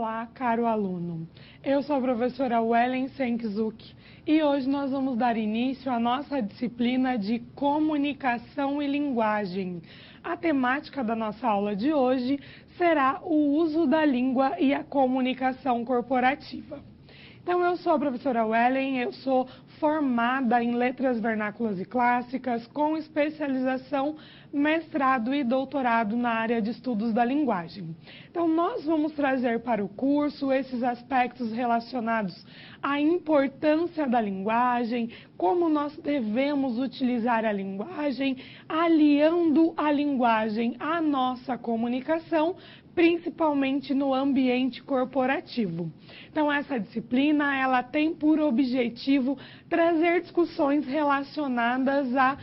Olá, caro aluno. Eu sou a professora Wellen Senkzuk e hoje nós vamos dar início à nossa disciplina de Comunicação e Linguagem. A temática da nossa aula de hoje será o uso da língua e a comunicação corporativa. Então, eu sou a professora Wellen, eu sou formada em Letras Vernáculas e Clássicas, com especialização, mestrado e doutorado na área de estudos da linguagem. Então, nós vamos trazer para o curso esses aspectos relacionados à importância da linguagem, como nós devemos utilizar a linguagem, aliando a linguagem à nossa comunicação, principalmente no ambiente corporativo. Então, essa disciplina, ela tem por objetivo trazer discussões relacionadas a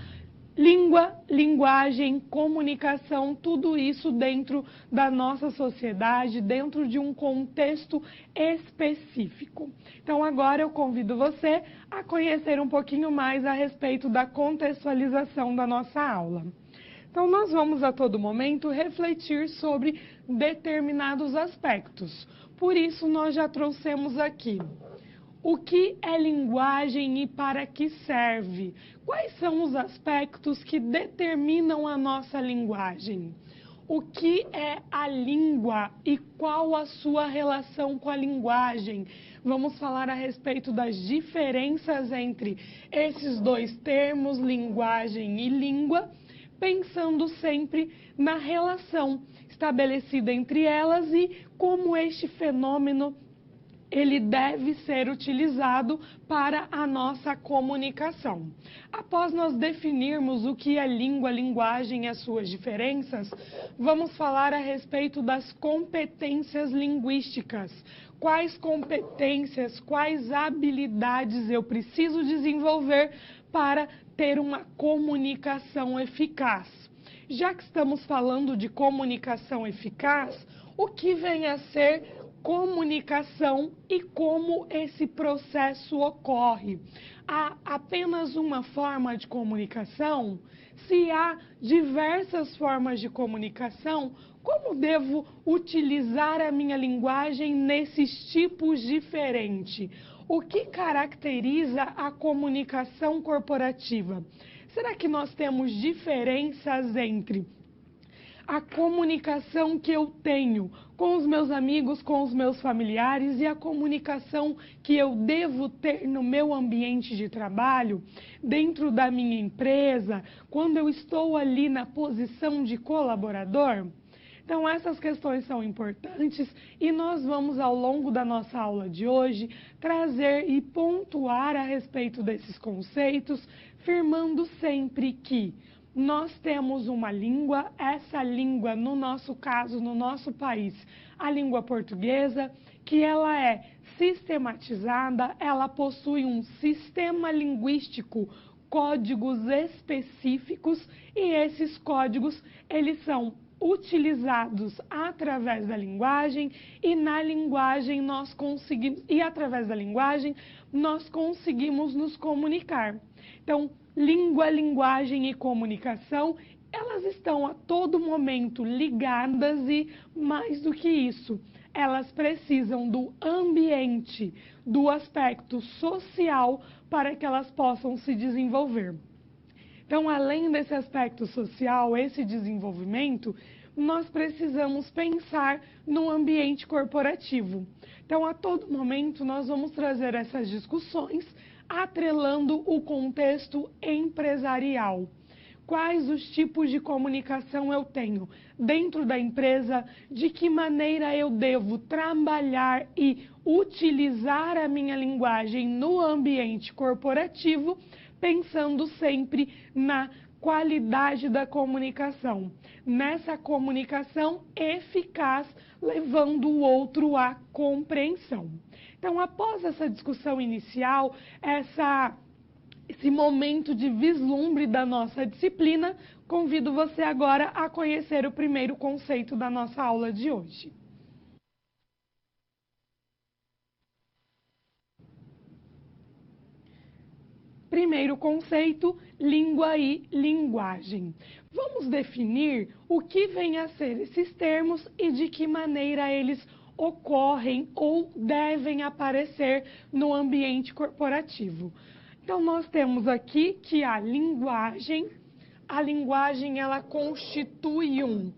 língua, linguagem, comunicação, tudo isso dentro da nossa sociedade, dentro de um contexto específico. Então, agora eu convido você a conhecer um pouquinho mais a respeito da contextualização da nossa aula. Então, nós vamos a todo momento refletir sobre determinados aspectos. Por isso, nós já trouxemos aqui o que é linguagem e para que serve. Quais são os aspectos que determinam a nossa linguagem? O que é a língua e qual a sua relação com a linguagem? Vamos falar a respeito das diferenças entre esses dois termos, linguagem e língua, pensando sempre na relação estabelecida entre elas e como este fenômeno ele deve ser utilizado para a nossa comunicação. Após nós definirmos o que é língua, linguagem e as suas diferenças, vamos falar a respeito das competências linguísticas. Quais competências, quais habilidades eu preciso desenvolver para ter uma comunicação eficaz? Já que estamos falando de comunicação eficaz, o que vem a ser comunicação e como esse processo ocorre? Há apenas uma forma de comunicação? Se há diversas formas de comunicação, como devo utilizar a minha linguagem nesses tipos diferentes? O que caracteriza a comunicação corporativa? Será que nós temos diferenças entre a comunicação que eu tenho com os meus amigos, com os meus familiares e a comunicação que eu devo ter no meu ambiente de trabalho, dentro da minha empresa, quando eu estou ali na posição de colaborador? Então, essas questões são importantes e nós vamos, ao longo da nossa aula de hoje, trazer e pontuar a respeito desses conceitos, firmando sempre que nós temos uma língua, essa língua, no nosso caso, no nosso país, a língua portuguesa, que ela é sistematizada, ela possui um sistema linguístico, códigos específicos, e esses códigos, eles são utilizados através da linguagem, e na linguagem nós conseguimos, e através da linguagem nós conseguimos nos comunicar. Então, língua, linguagem e comunicação, elas estão a todo momento ligadas e, mais do que isso, elas precisam do ambiente, do aspecto social para que elas possam se desenvolver. Então, além desse aspecto social, esse desenvolvimento, nós precisamos pensar no ambiente corporativo. Então, a todo momento, nós vamos trazer essas discussões atrelando o contexto empresarial. Quais os tipos de comunicação eu tenho dentro da empresa, de que maneira eu devo trabalhar e utilizar a minha linguagem no ambiente corporativo, pensando sempre na qualidade da comunicação, nessa comunicação eficaz, levando o outro à compreensão. Então, após essa discussão inicial, esse momento de vislumbre da nossa disciplina, convido você agora a conhecer o primeiro conceito da nossa aula de hoje. Primeiro conceito, língua e linguagem. Vamos definir o que vem a ser esses termos e de que maneira eles ocorrem ou devem aparecer no ambiente corporativo. Então, nós temos aqui que a linguagem ela constitui um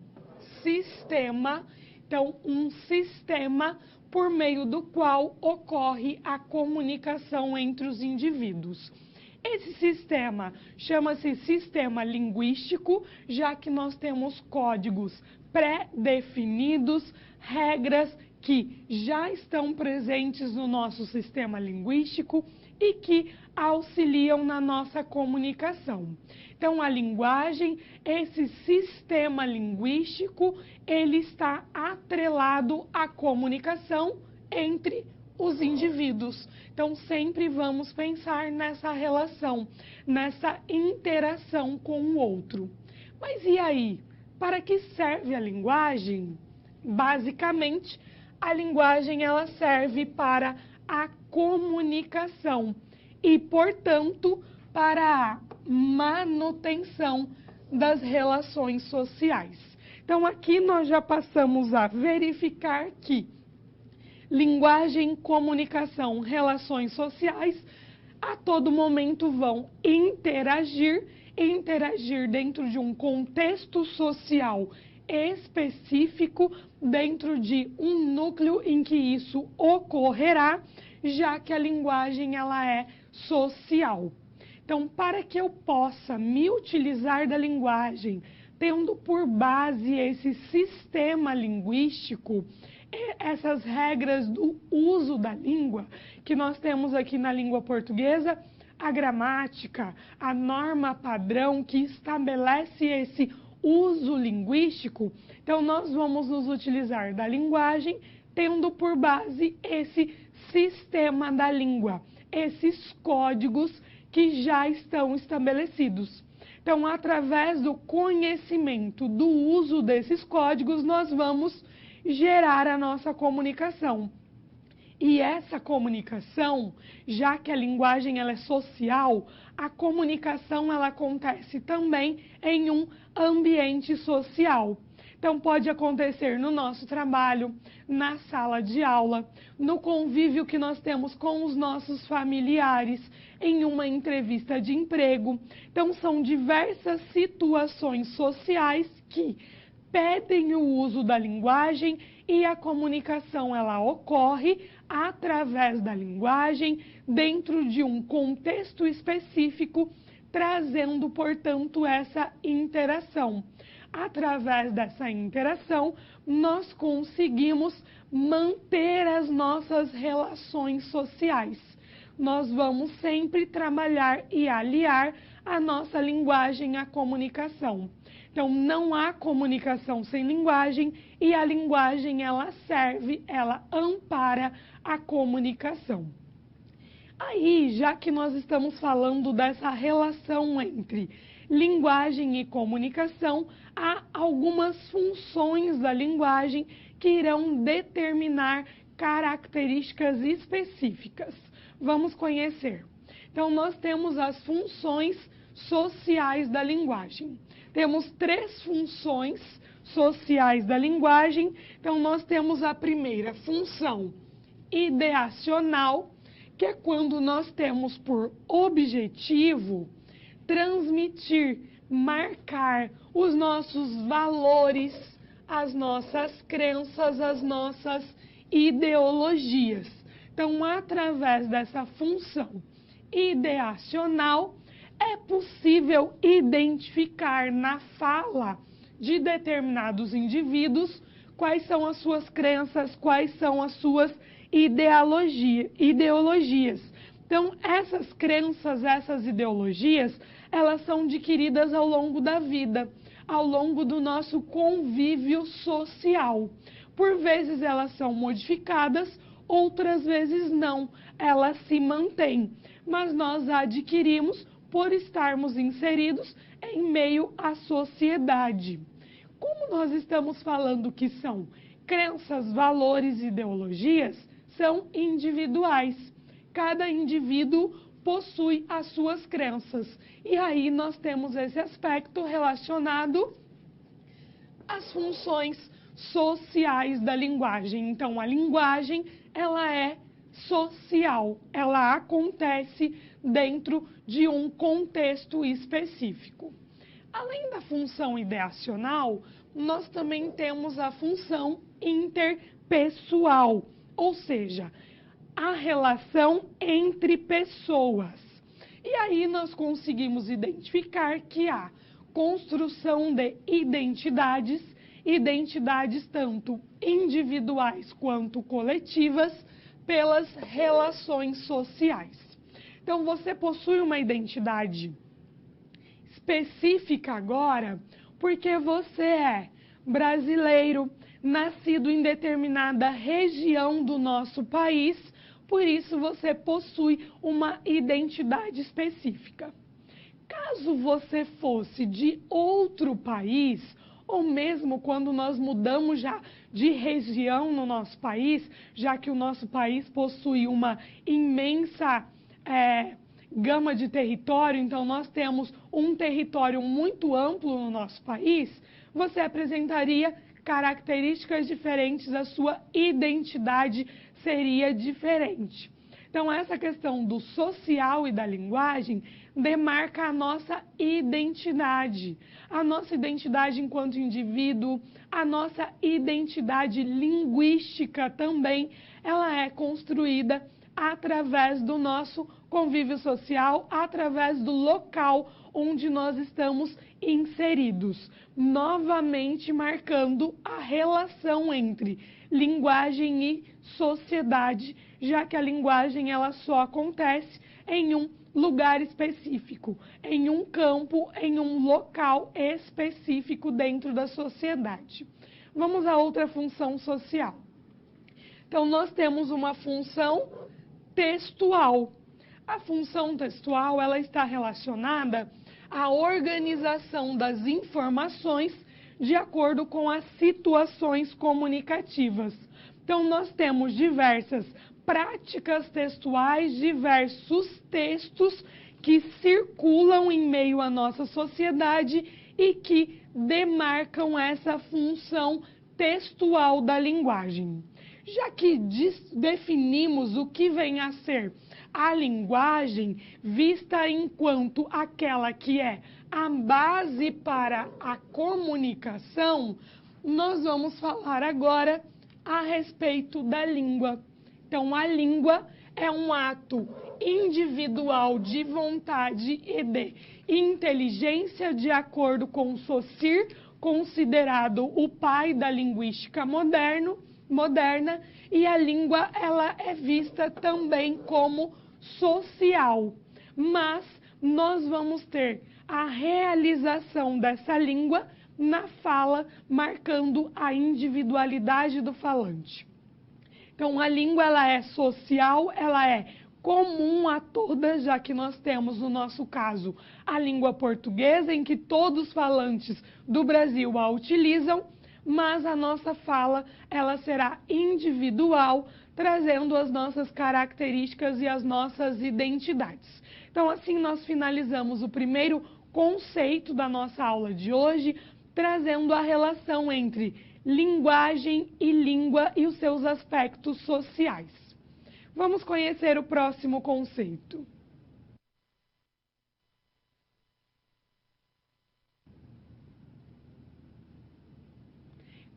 sistema, então um sistema por meio do qual ocorre a comunicação entre os indivíduos. Esse sistema chama-se sistema linguístico, já que nós temos códigos pré-definidos, regras que já estão presentes no nosso sistema linguístico e que auxiliam na nossa comunicação. Então, a linguagem, esse sistema linguístico, ele está atrelado à comunicação entre os indivíduos. Então, sempre vamos pensar nessa relação, nessa interação com o outro. Mas e aí? Para que serve a linguagem? Basicamente, a linguagem ela serve para a comunicação e, portanto, para a manutenção das relações sociais. Então, aqui nós já passamos a verificar que linguagem, comunicação, relações sociais, a todo momento vão interagir dentro de um contexto social específico, dentro de um núcleo em que isso ocorrerá, já que a linguagem ela é social. Então, para que eu possa me utilizar da linguagem, tendo por base esse sistema linguístico, essas regras do uso da língua, que nós temos aqui na língua portuguesa, a gramática, a norma padrão que estabelece esse uso linguístico. Então, nós vamos nos utilizar da linguagem, tendo por base esse sistema da língua, esses códigos que já estão estabelecidos. Então, através do conhecimento do uso desses códigos, nós vamos gerar a nossa comunicação. E essa comunicação, já que a linguagem ela é social, a comunicação ela acontece também em um ambiente social. Então, pode acontecer no nosso trabalho, na sala de aula, no convívio que nós temos com os nossos familiares, em uma entrevista de emprego. Então, são diversas situações sociais que pedem o uso da linguagem e a comunicação ela ocorre através da linguagem, dentro de um contexto específico, trazendo, portanto, essa interação. Através dessa interação, nós conseguimos manter as nossas relações sociais. Nós vamos sempre trabalhar e aliar a nossa linguagem à comunicação. Então, não há comunicação sem linguagem e a linguagem, ela serve, ela ampara a comunicação. Aí, já que nós estamos falando dessa relação entre linguagem e comunicação, há algumas funções da linguagem que irão determinar características específicas. Vamos conhecer. Então, nós temos as funções sociais da linguagem. Temos 3 funções sociais da linguagem. Então, nós temos a primeira função ideacional, que é quando nós temos por objetivo transmitir, marcar os nossos valores, as nossas crenças, as nossas ideologias. Então, através dessa função ideacional, é possível identificar na fala de determinados indivíduos quais são as suas crenças, quais são as suas ideologias. Então, essas crenças, essas ideologias, elas são adquiridas ao longo da vida, ao longo do nosso convívio social. Por vezes elas são modificadas, outras vezes não, elas se mantêm, mas nós adquirimos por estarmos inseridos em meio à sociedade. Como nós estamos falando que são crenças, valores e ideologias, são individuais. Cada indivíduo possui as suas crenças. E aí nós temos esse aspecto relacionado às funções sociais da linguagem. Então, a linguagem, ela é social, ela acontece dentro de um contexto específico. Além da função ideacional, nós também temos a função interpessoal, ou seja, a relação entre pessoas. E aí nós conseguimos identificar que há construção de identidades, identidades tanto individuais quanto coletivas, pelas relações sociais. Então, você possui uma identidade específica agora porque você é brasileiro, nascido em determinada região do nosso país, por isso você possui uma identidade específica. Caso você fosse de outro país, ou mesmo quando nós mudamos já de região no nosso país, já que o nosso país possui uma imensa gama de território, então nós temos um território muito amplo no nosso país, você apresentaria características diferentes, a sua identidade seria diferente. Então, essa questão do social e da linguagem demarca a nossa identidade enquanto indivíduo, a nossa identidade linguística também, ela é construída através do nosso convívio social, através do local onde nós estamos inseridos, novamente marcando a relação entre linguagem e sociedade, já que a linguagem ela só acontece em um lugar específico, em um campo, em um local específico dentro da sociedade. Vamos a outra função social. Então, nós temos uma função textual. A função textual ela está relacionada à organização das informações de acordo com as situações comunicativas. Então, nós temos diversas práticas textuais, diversos textos que circulam em meio à nossa sociedade e que demarcam essa função textual da linguagem. Já que definimos o que vem a ser a linguagem, vista enquanto aquela que é a base para a comunicação, nós vamos falar agora a respeito da língua. Então, a língua é um ato individual de vontade e de inteligência, de acordo com Saussure, considerado o pai da linguística moderna, e a língua ela é vista também como social. Mas nós vamos ter a realização dessa língua na fala, marcando a individualidade do falante. Então, a língua ela é social, ela é comum a todas, já que nós temos, no nosso caso, a língua portuguesa, em que todos os falantes do Brasil a utilizam, mas a nossa fala ela será individual, trazendo as nossas características e as nossas identidades. Então, assim, nós finalizamos o primeiro conceito da nossa aula de hoje, trazendo a relação entre linguagem e língua e os seus aspectos sociais. Vamos conhecer o próximo conceito.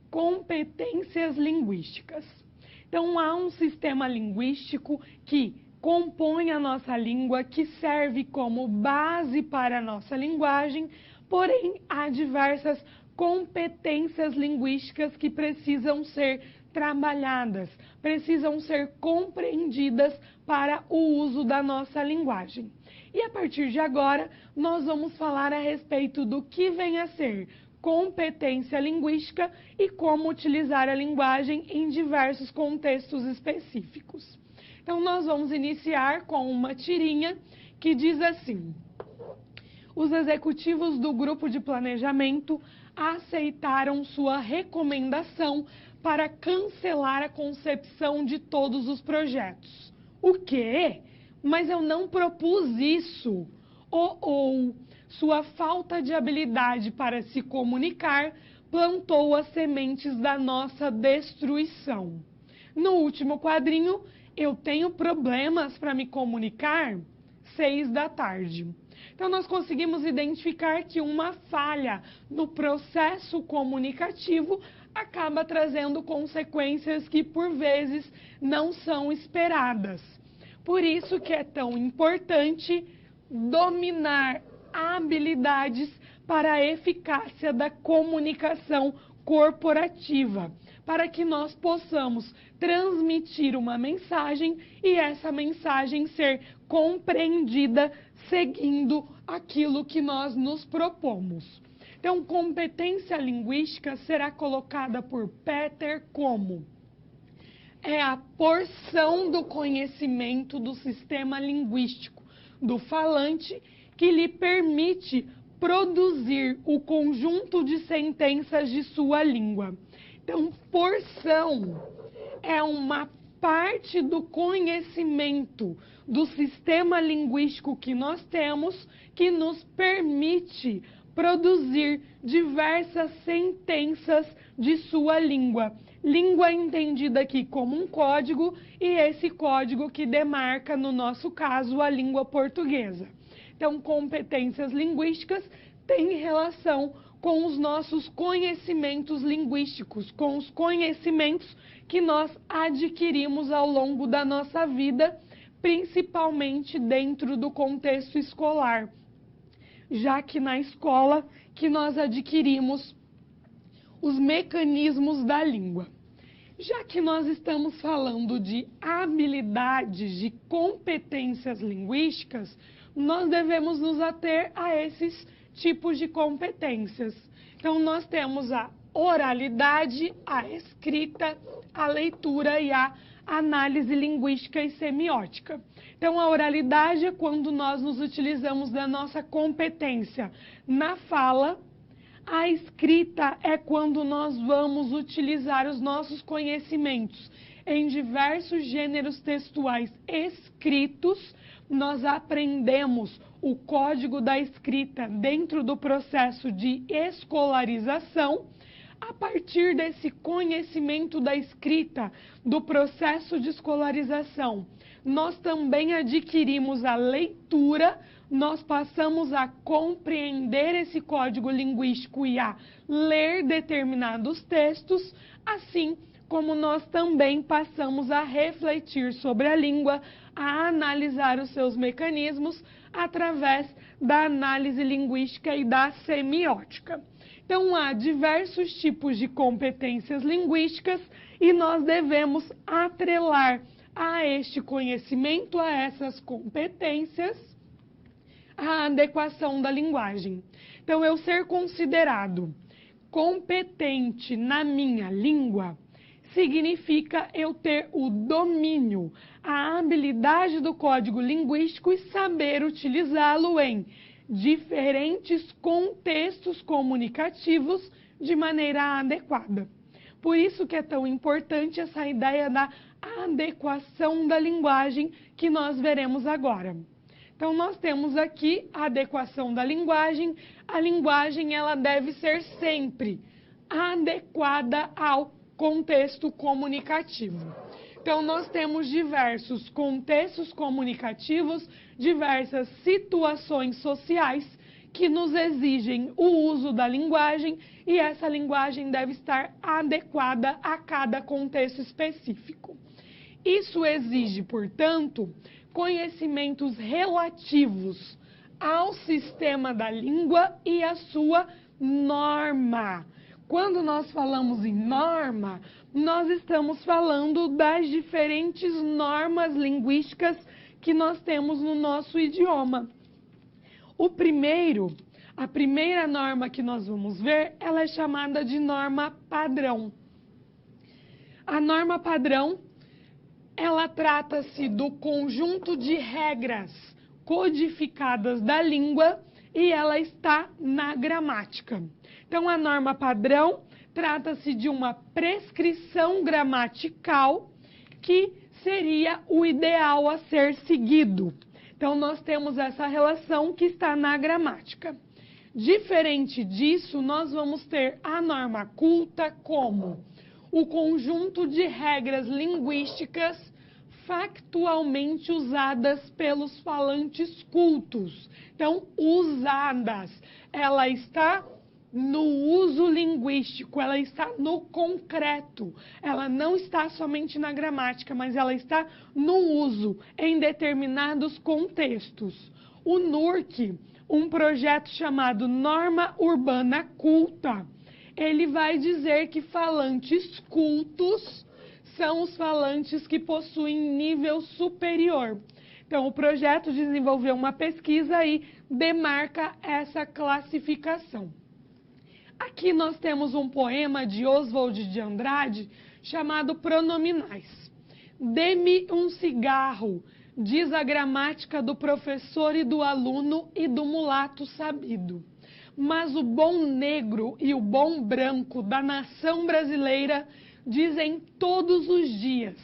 Competências linguísticas. Então, há um sistema linguístico que compõe a nossa língua, que serve como base para a nossa linguagem, porém, há diversas competências linguísticas que precisam ser trabalhadas, precisam ser compreendidas para o uso da nossa linguagem. E a partir de agora, nós vamos falar a respeito do que vem a ser competência linguística e como utilizar a linguagem em diversos contextos específicos. Então, nós vamos iniciar com uma tirinha que diz assim: os executivos do grupo de planejamento aceitaram sua recomendação para cancelar a concepção de todos os projetos. O quê? Mas eu não propus isso. Ou sua falta de habilidade para se comunicar plantou as sementes da nossa destruição. No último quadrinho, eu tenho problemas para me comunicar, 6 da tarde. Então, nós conseguimos identificar que uma falha no processo comunicativo acaba trazendo consequências que, por vezes, não são esperadas. Por isso que é tão importante dominar habilidades para a eficácia da comunicação corporativa, para que nós possamos transmitir uma mensagem e essa mensagem ser compreendida seguindo aquilo que nós nos propomos. Então, competência linguística será colocada por Peter como é a porção do conhecimento do sistema linguístico do falante que lhe permite produzir o conjunto de sentenças de sua língua. Então, porção é uma parte do conhecimento do sistema linguístico que nós temos que nos permite produzir diversas sentenças de sua língua. Língua entendida aqui como um código e esse código que demarca, no nosso caso, a língua portuguesa. Então, competências linguísticas têm relação com os nossos conhecimentos linguísticos, com os conhecimentos que nós adquirimos ao longo da nossa vida, principalmente dentro do contexto escolar, já que na escola que nós adquirimos os mecanismos da língua. Já que nós estamos falando de habilidades, de competências linguísticas, nós devemos nos ater a esses tipos de competências. Então, nós temos a oralidade, a escrita, a leitura e a análise linguística e semiótica. Então, a oralidade é quando nós nos utilizamos da nossa competência na fala. A escrita é quando nós vamos utilizar os nossos conhecimentos em diversos gêneros textuais escritos. Nós aprendemos o código da escrita dentro do processo de escolarização. A partir desse conhecimento da escrita, do processo de escolarização, nós também adquirimos a leitura, nós passamos a compreender esse código linguístico e a ler determinados textos, assim como nós também passamos a refletir sobre a língua, a analisar os seus mecanismos através da análise linguística e da semiótica. Então, há diversos tipos de competências linguísticas e nós devemos atrelar a este conhecimento, a essas competências, a adequação da linguagem. Então, eu ser considerado competente na minha língua significa eu ter o domínio, a habilidade do código linguístico e saber utilizá-lo em diferentes contextos comunicativos de maneira adequada. Por isso que é tão importante essa ideia da adequação da linguagem que nós veremos agora. Então, nós temos aqui a adequação da linguagem. A linguagem ela deve ser sempre adequada ao contexto comunicativo. Então, nós temos diversos contextos comunicativos, diversas situações sociais que nos exigem o uso da linguagem e essa linguagem deve estar adequada a cada contexto específico. Isso exige, portanto, conhecimentos relativos ao sistema da língua e à sua norma. Quando nós falamos em norma, nós estamos falando das diferentes normas linguísticas que nós temos no nosso idioma. A primeira norma que nós vamos ver, ela é chamada de norma padrão. A norma padrão, ela trata-se do conjunto de regras codificadas da língua e ela está na gramática. Então, a norma padrão trata-se de uma prescrição gramatical que seria o ideal a ser seguido. Então, nós temos essa relação que está na gramática. Diferente disso, nós vamos ter a norma culta como o conjunto de regras linguísticas factualmente usadas pelos falantes cultos. Então, usadas, ela está no uso linguístico, ela está no concreto, ela não está somente na gramática, mas ela está no uso em determinados contextos. O NURC, um projeto chamado Norma Urbana Culta, ele vai dizer que falantes cultos são os falantes que possuem nível superior. Então, o projeto desenvolveu uma pesquisa e demarca essa classificação. Aqui nós temos um poema de Oswald de Andrade chamado Pronominais. Dê-me um cigarro, diz a gramática do professor e do aluno e do mulato sabido. Mas o bom negro e o bom branco da nação brasileira dizem todos os dias: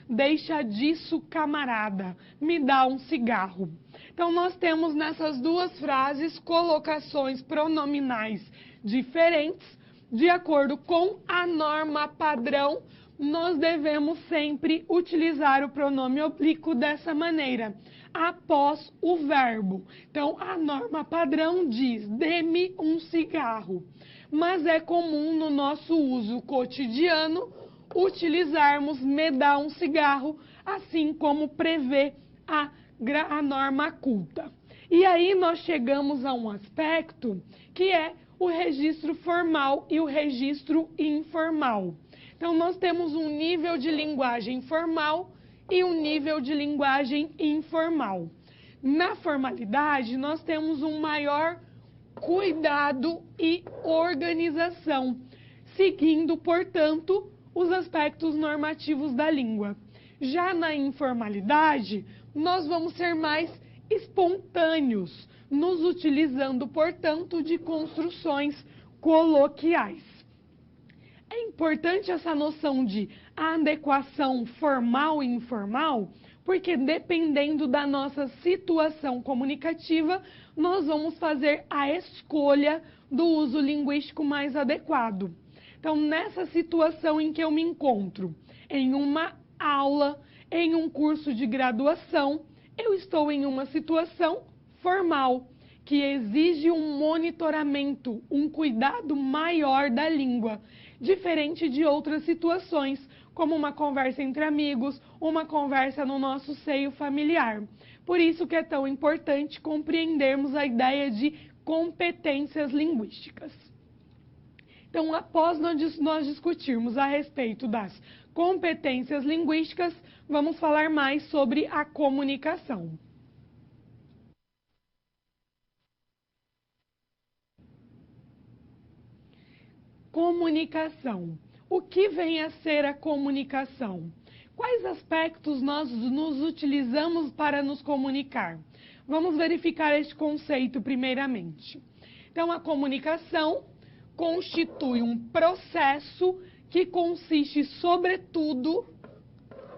deixa disso, camarada, me dá um cigarro. Então, nós temos nessas duas frases colocações pronominais diferentes. De acordo com a norma padrão, nós devemos sempre utilizar o pronome oblíquo dessa maneira, após o verbo. Então, a norma padrão diz: dê-me um cigarro. Mas é comum no nosso uso cotidiano utilizarmos me dá um cigarro, assim como prevê a norma culta. E aí nós chegamos a um aspecto que é o registro formal e o registro informal. Então, nós temos um nível de linguagem formal e um nível de linguagem informal. Na formalidade, nós temos um maior cuidado e organização, seguindo, portanto, os aspectos normativos da língua. Já na informalidade, nós vamos ser mais espontâneos, nos utilizando, portanto, de construções coloquiais. É importante essa noção de adequação formal e informal, porque dependendo da nossa situação comunicativa, nós vamos fazer a escolha do uso linguístico mais adequado. Então, nessa situação em que eu me encontro, em uma aula, em um curso de graduação, eu estou em uma situação formal, que exige um monitoramento, um cuidado maior da língua, diferente de outras situações, como uma conversa entre amigos, uma conversa no nosso seio familiar. Por isso que é tão importante compreendermos a ideia de competências linguísticas. Então, após nós discutirmos a respeito das competências linguísticas, vamos falar mais sobre a comunicação. Comunicação. O que vem a ser a comunicação? Quais aspectos nós nos utilizamos para nos comunicar? Vamos verificar este conceito primeiramente. Então, a comunicação constitui um processo que consiste, sobretudo,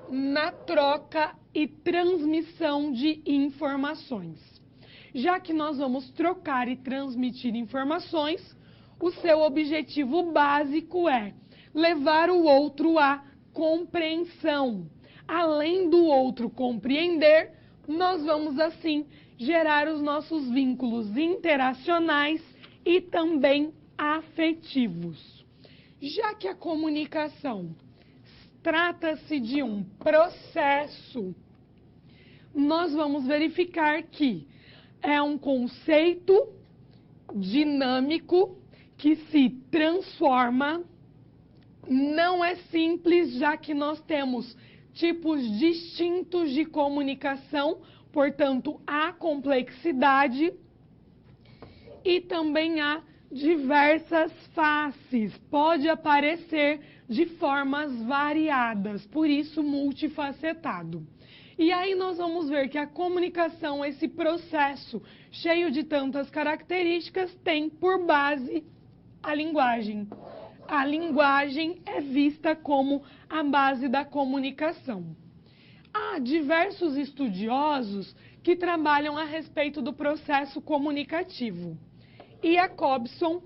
na troca e transmissão de informações. Já que nós vamos trocar e transmitir informações, o seu objetivo básico é levar o outro à compreensão. Além do outro compreender, nós vamos assim gerar os nossos vínculos interacionais e também afetivos. Já que a comunicação trata-se de um processo, nós vamos verificar que é um conceito dinâmico que se transforma. Não é simples, já que nós temos tipos distintos de comunicação, portanto, há complexidade e também há diversas faces, pode aparecer de formas variadas, por isso multifacetado. E aí nós vamos ver que a comunicação, esse processo cheio de tantas características, tem por base a linguagem. A linguagem é vista como a base da comunicação. Há diversos estudiosos que trabalham a respeito do processo comunicativo. Jacobson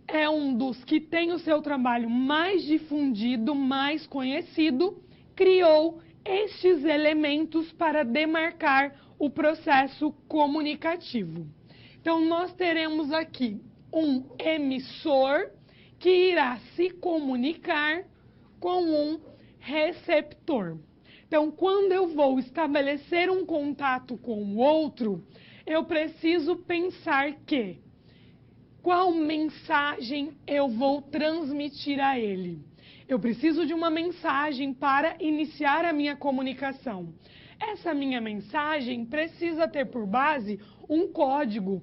é um dos que tem o seu trabalho mais difundido, mais conhecido, criou estes elementos para demarcar o processo comunicativo. Então, nós teremos aqui um emissor que irá se comunicar com um receptor. Então, quando eu vou estabelecer um contato com o outro, eu preciso pensar que qual mensagem eu vou transmitir a ele. Eu preciso de uma mensagem para iniciar a minha comunicação. Essa minha mensagem precisa ter por base um código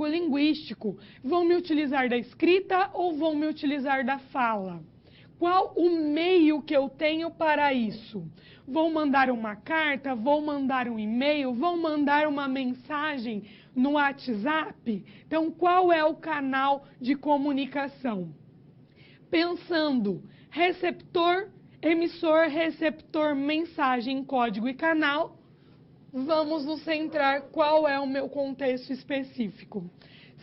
linguístico. Vão me utilizar da escrita ou vão me utilizar da fala? Qual o meio que eu tenho para isso? Vou mandar uma carta? Vou mandar um e-mail? Vou mandar uma mensagem no WhatsApp? Então, qual é o canal de comunicação? Pensando receptor, emissor, receptor, mensagem, código e canal, vamos nos centrar qual é o meu contexto específico.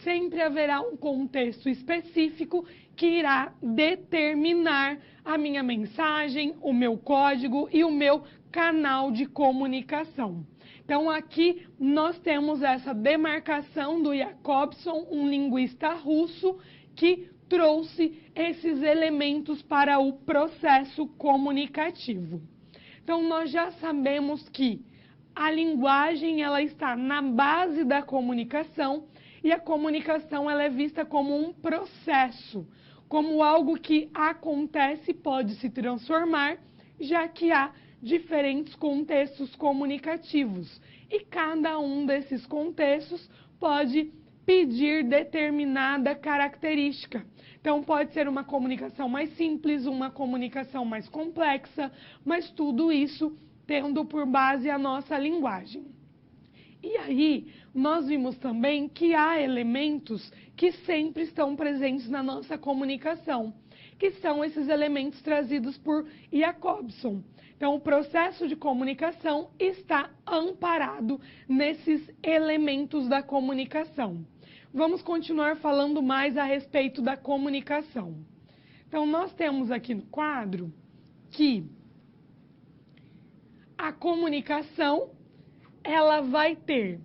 Sempre haverá um contexto específico que irá determinar a minha mensagem, o meu código e o meu canal de comunicação. Então, aqui nós temos essa demarcação do Jacobson, um linguista russo, que trouxe esses elementos para o processo comunicativo. Então, nós já sabemos que a linguagem ela está na base da comunicação e a comunicação ela é vista como um processo, como algo que acontece e pode se transformar, já que há diferentes contextos comunicativos e cada um desses contextos pode pedir determinada característica. Então, pode ser uma comunicação mais simples, uma comunicação mais complexa, mas tudo isso tendo por base a nossa linguagem. E aí, nós vimos também que há elementos que sempre estão presentes na nossa comunicação, que são esses elementos trazidos por Jacobson. Então, o processo de comunicação está amparado nesses elementos da comunicação. Vamos continuar falando mais a respeito da comunicação. Então, nós temos aqui no quadro que a comunicação ela vai ter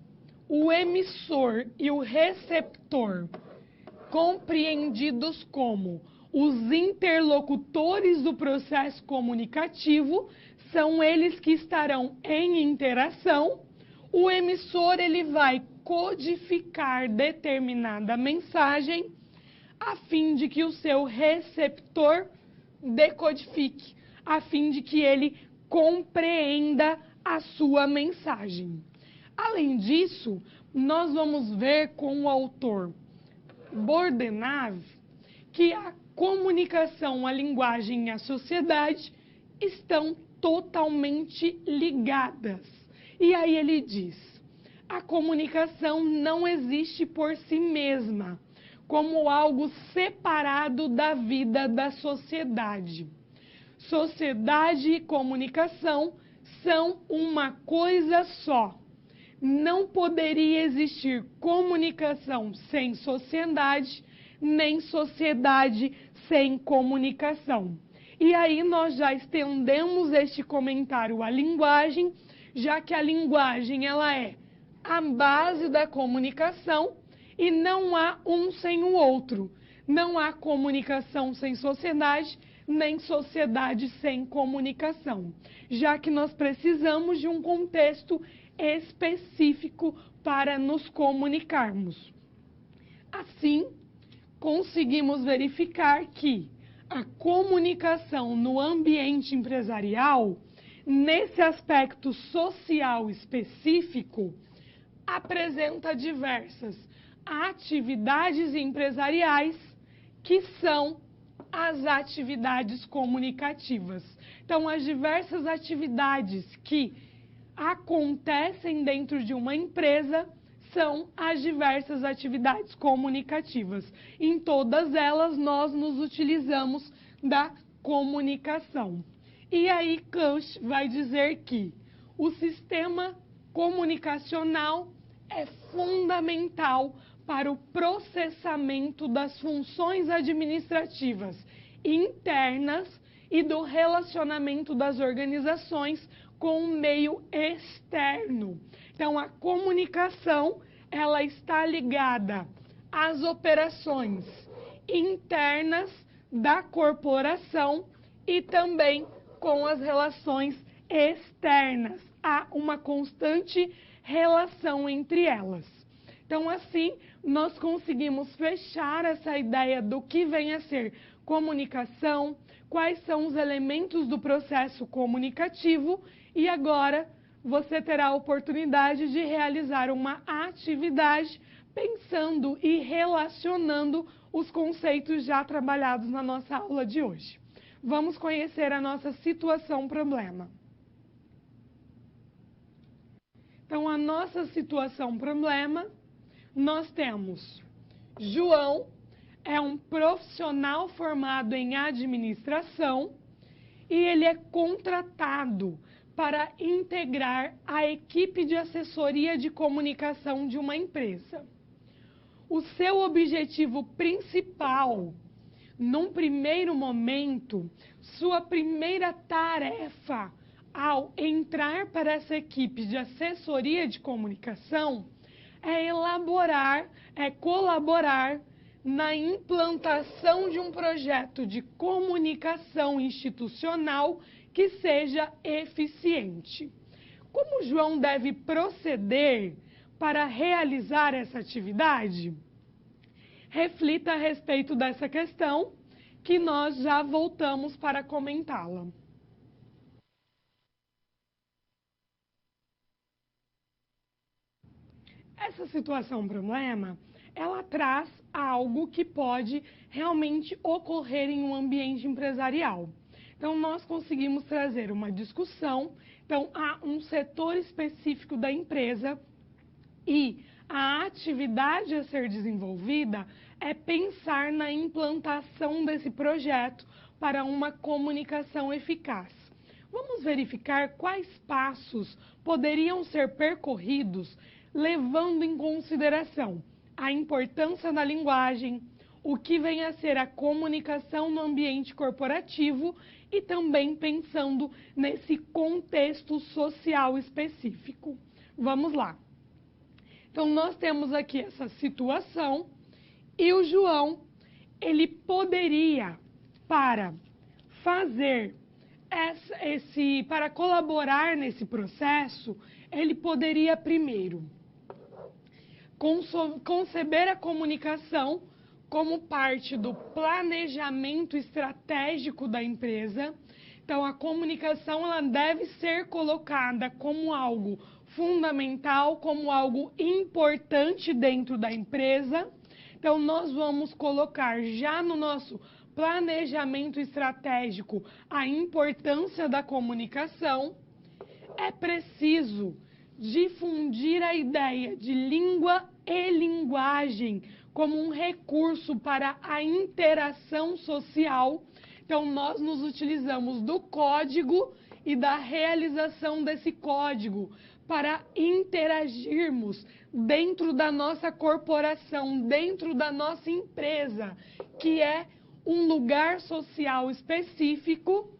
o emissor e o receptor compreendidos como os interlocutores do processo comunicativo, são eles que estarão em interação. O emissor ele vai codificar determinada mensagem a fim de que o seu receptor decodifique, a fim de que ele compreenda a sua mensagem. Além disso, nós vamos ver com o autor Bordenave que a comunicação, a linguagem e a sociedade estão totalmente ligadas. E aí ele diz: a comunicação não existe por si mesma, como algo separado da vida da sociedade. Sociedade e comunicação são uma coisa só. Não poderia existir comunicação sem sociedade, nem sociedade sem comunicação. E aí nós já estendemos este comentário à linguagem, já que a linguagem ela é a base da comunicação e não há um sem o outro. Não há comunicação sem sociedade, nem sociedade sem comunicação, já que nós precisamos de um contexto específico para nos comunicarmos. Assim, conseguimos verificar que a comunicação no ambiente empresarial, nesse aspecto social específico, apresenta diversas atividades empresariais que são as atividades comunicativas. Então, as diversas atividades que acontecem dentro de uma empresa são as diversas atividades comunicativas. Em todas elas, nós nos utilizamos da comunicação. E aí, Kant vai dizer que o sistema comunicacional é fundamental para o processamento das funções administrativas internas e do relacionamento das organizações com o meio externo. Então, a comunicação, ela está ligada às operações internas da corporação e também com as relações externas. Há uma constante relação entre elas. Então, assim, nós conseguimos fechar essa ideia do que vem a ser comunicação, quais são os elementos do processo comunicativo e agora você terá a oportunidade de realizar uma atividade pensando e relacionando os conceitos já trabalhados na nossa aula de hoje. Vamos conhecer a nossa situação-problema. Então, a nossa situação-problema, nós temos João, é um profissional formado em administração e ele é contratado para integrar a equipe de assessoria de comunicação de uma empresa. O seu objetivo principal, num primeiro momento, sua primeira tarefa ao entrar para essa equipe de assessoria de comunicação é colaborar na implantação de um projeto de comunicação institucional que seja eficiente. Como João deve proceder para realizar essa atividade? Reflita a respeito dessa questão, que nós já voltamos para comentá-la. Essa situação-problema, ela traz algo que pode realmente ocorrer em um ambiente empresarial. Então, nós conseguimos trazer uma discussão. Então, há um setor específico da empresa e a atividade a ser desenvolvida é pensar na implantação desse projeto para uma comunicação eficaz. Vamos verificar quais passos poderiam ser percorridos levando em consideração a importância da linguagem, o que vem a ser a comunicação no ambiente corporativo e também pensando nesse contexto social específico. Vamos lá. Então, nós temos aqui essa situação e o João, ele poderia, para para colaborar nesse processo, ele poderia primeiro conceber a comunicação como parte do planejamento estratégico da empresa. Então, a comunicação ela deve ser colocada como algo fundamental, como algo importante dentro da empresa. Então, nós vamos colocar já no nosso planejamento estratégico a importância da comunicação. É preciso difundir a ideia de língua e linguagem como um recurso para a interação social. Então, nós nos utilizamos do código e da realização desse código para interagirmos dentro da nossa corporação, dentro da nossa empresa, que é um lugar social específico.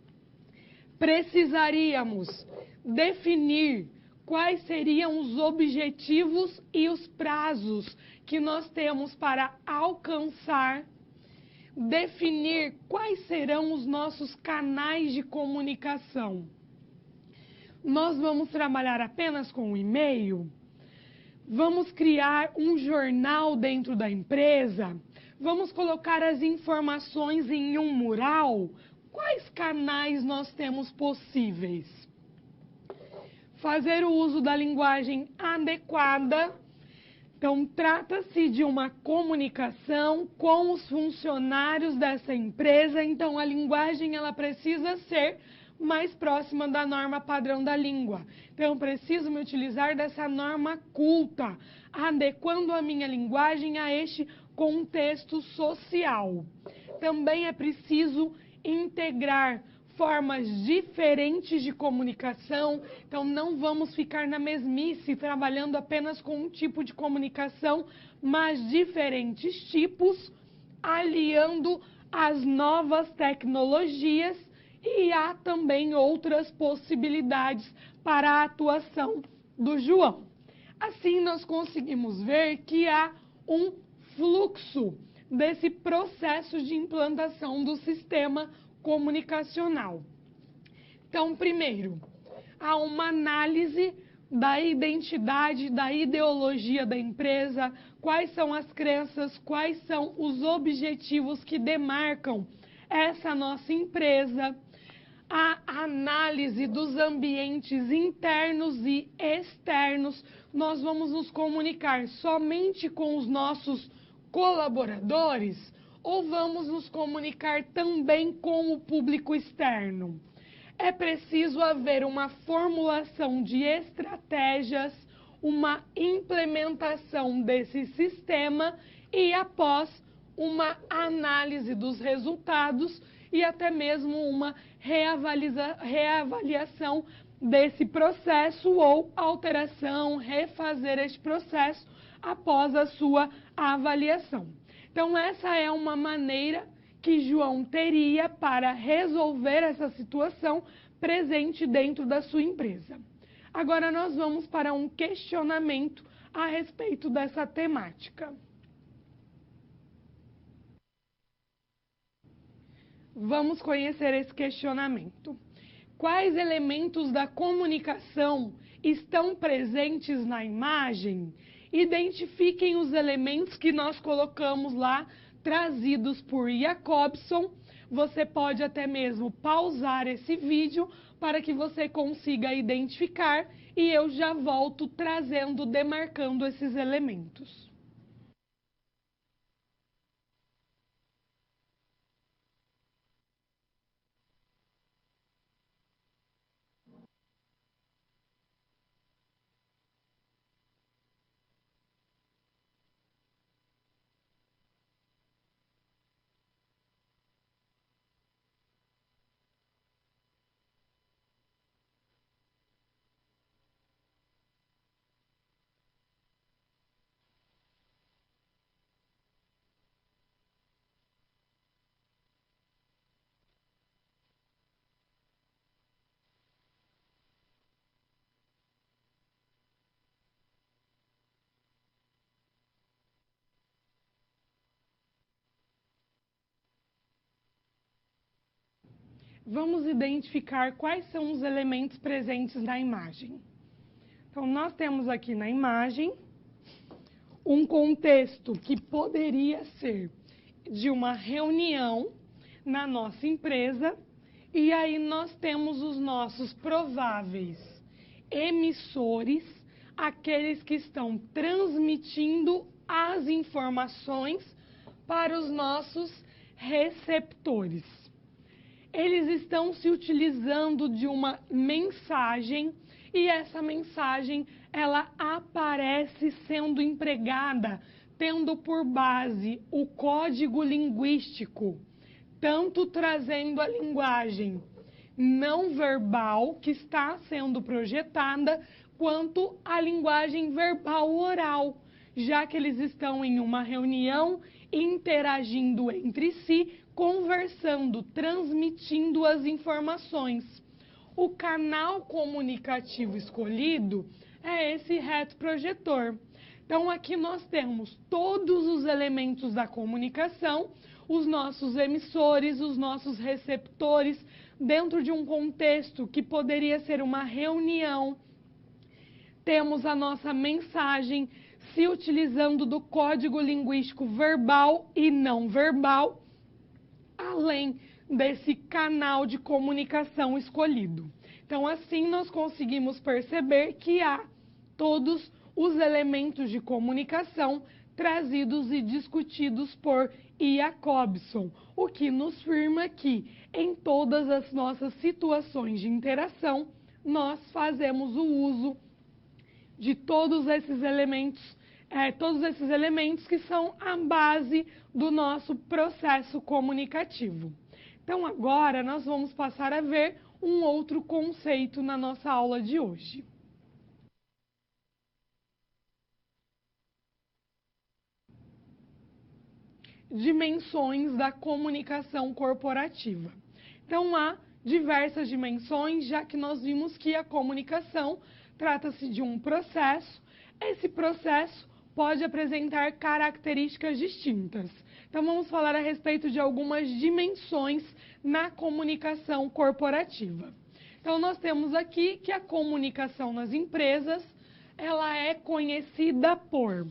Precisaríamos definir quais seriam os objetivos e os prazos que nós temos para alcançar, definir quais serão os nossos canais de comunicação. Nós vamos trabalhar apenas com o e-mail? Vamos criar um jornal dentro da empresa? Vamos colocar as informações em um mural? Quais canais nós temos possíveis? Fazer o uso da linguagem adequada. Então, trata-se de uma comunicação com os funcionários dessa empresa. Então, a linguagem ela precisa ser mais próxima da norma padrão da língua. Então, eu preciso me utilizar dessa norma culta, adequando a minha linguagem a este contexto social. Também é preciso integrar formas diferentes de comunicação, então não vamos ficar na mesmice trabalhando apenas com um tipo de comunicação, mas diferentes tipos, aliando as novas tecnologias, e há também outras possibilidades para a atuação do João. Assim, nós conseguimos ver que há um fluxo desse processo de implantação do sistema comunicacional. Então, primeiro, há uma análise da identidade, da ideologia da empresa, quais são as crenças, quais são os objetivos que demarcam essa nossa empresa, a análise dos ambientes internos e externos. Nós vamos nos comunicar somente com os nossos colaboradores ou vamos nos comunicar também com o público externo? É preciso haver uma formulação de estratégias, uma implementação desse sistema e, após uma análise dos resultados e até mesmo uma reavaliação desse processo ou alteração, refazer este processo após a sua avaliação. Então, essa é uma maneira que João teria para resolver essa situação presente dentro da sua empresa. Agora, nós vamos para um questionamento a respeito dessa temática. Vamos conhecer esse questionamento. Quais elementos da comunicação estão presentes na imagem? Identifiquem os elementos que nós colocamos lá, trazidos por Jacobson. Você pode até mesmo pausar esse vídeo para que você consiga identificar e eu já volto trazendo, demarcando esses elementos. Vamos identificar quais são os elementos presentes na imagem. Então, nós temos aqui na imagem um contexto que poderia ser de uma reunião na nossa empresa, e aí nós temos os nossos prováveis emissores, aqueles que estão transmitindo as informações para os nossos receptores. Eles estão se utilizando de uma mensagem e essa mensagem ela aparece sendo empregada, tendo por base o código linguístico, tanto trazendo a linguagem não verbal que está sendo projetada, quanto a linguagem verbal oral, já que eles estão em uma reunião, interagindo entre si, conversando, transmitindo as informações. O canal comunicativo escolhido é esse retroprojetor. Então, aqui nós temos todos os elementos da comunicação, os nossos emissores, os nossos receptores, dentro de um contexto que poderia ser uma reunião. Temos a nossa mensagem se utilizando do código linguístico verbal e não verbal, além desse canal de comunicação escolhido. Então, assim, nós conseguimos perceber que há todos os elementos de comunicação trazidos e discutidos por Jacobson, o que nos firma que, em todas as nossas situações de interação, nós fazemos o uso de todos esses elementos que são a base do nosso processo comunicativo. Então, agora nós vamos passar a ver um outro conceito na nossa aula de hoje. Dimensões da comunicação corporativa. Então, há diversas dimensões, já que nós vimos que a comunicação trata-se de um processo. Esse processo pode apresentar características distintas. Então, vamos falar a respeito de algumas dimensões na comunicação corporativa. Então, nós temos aqui que a comunicação nas empresas, ela é conhecida por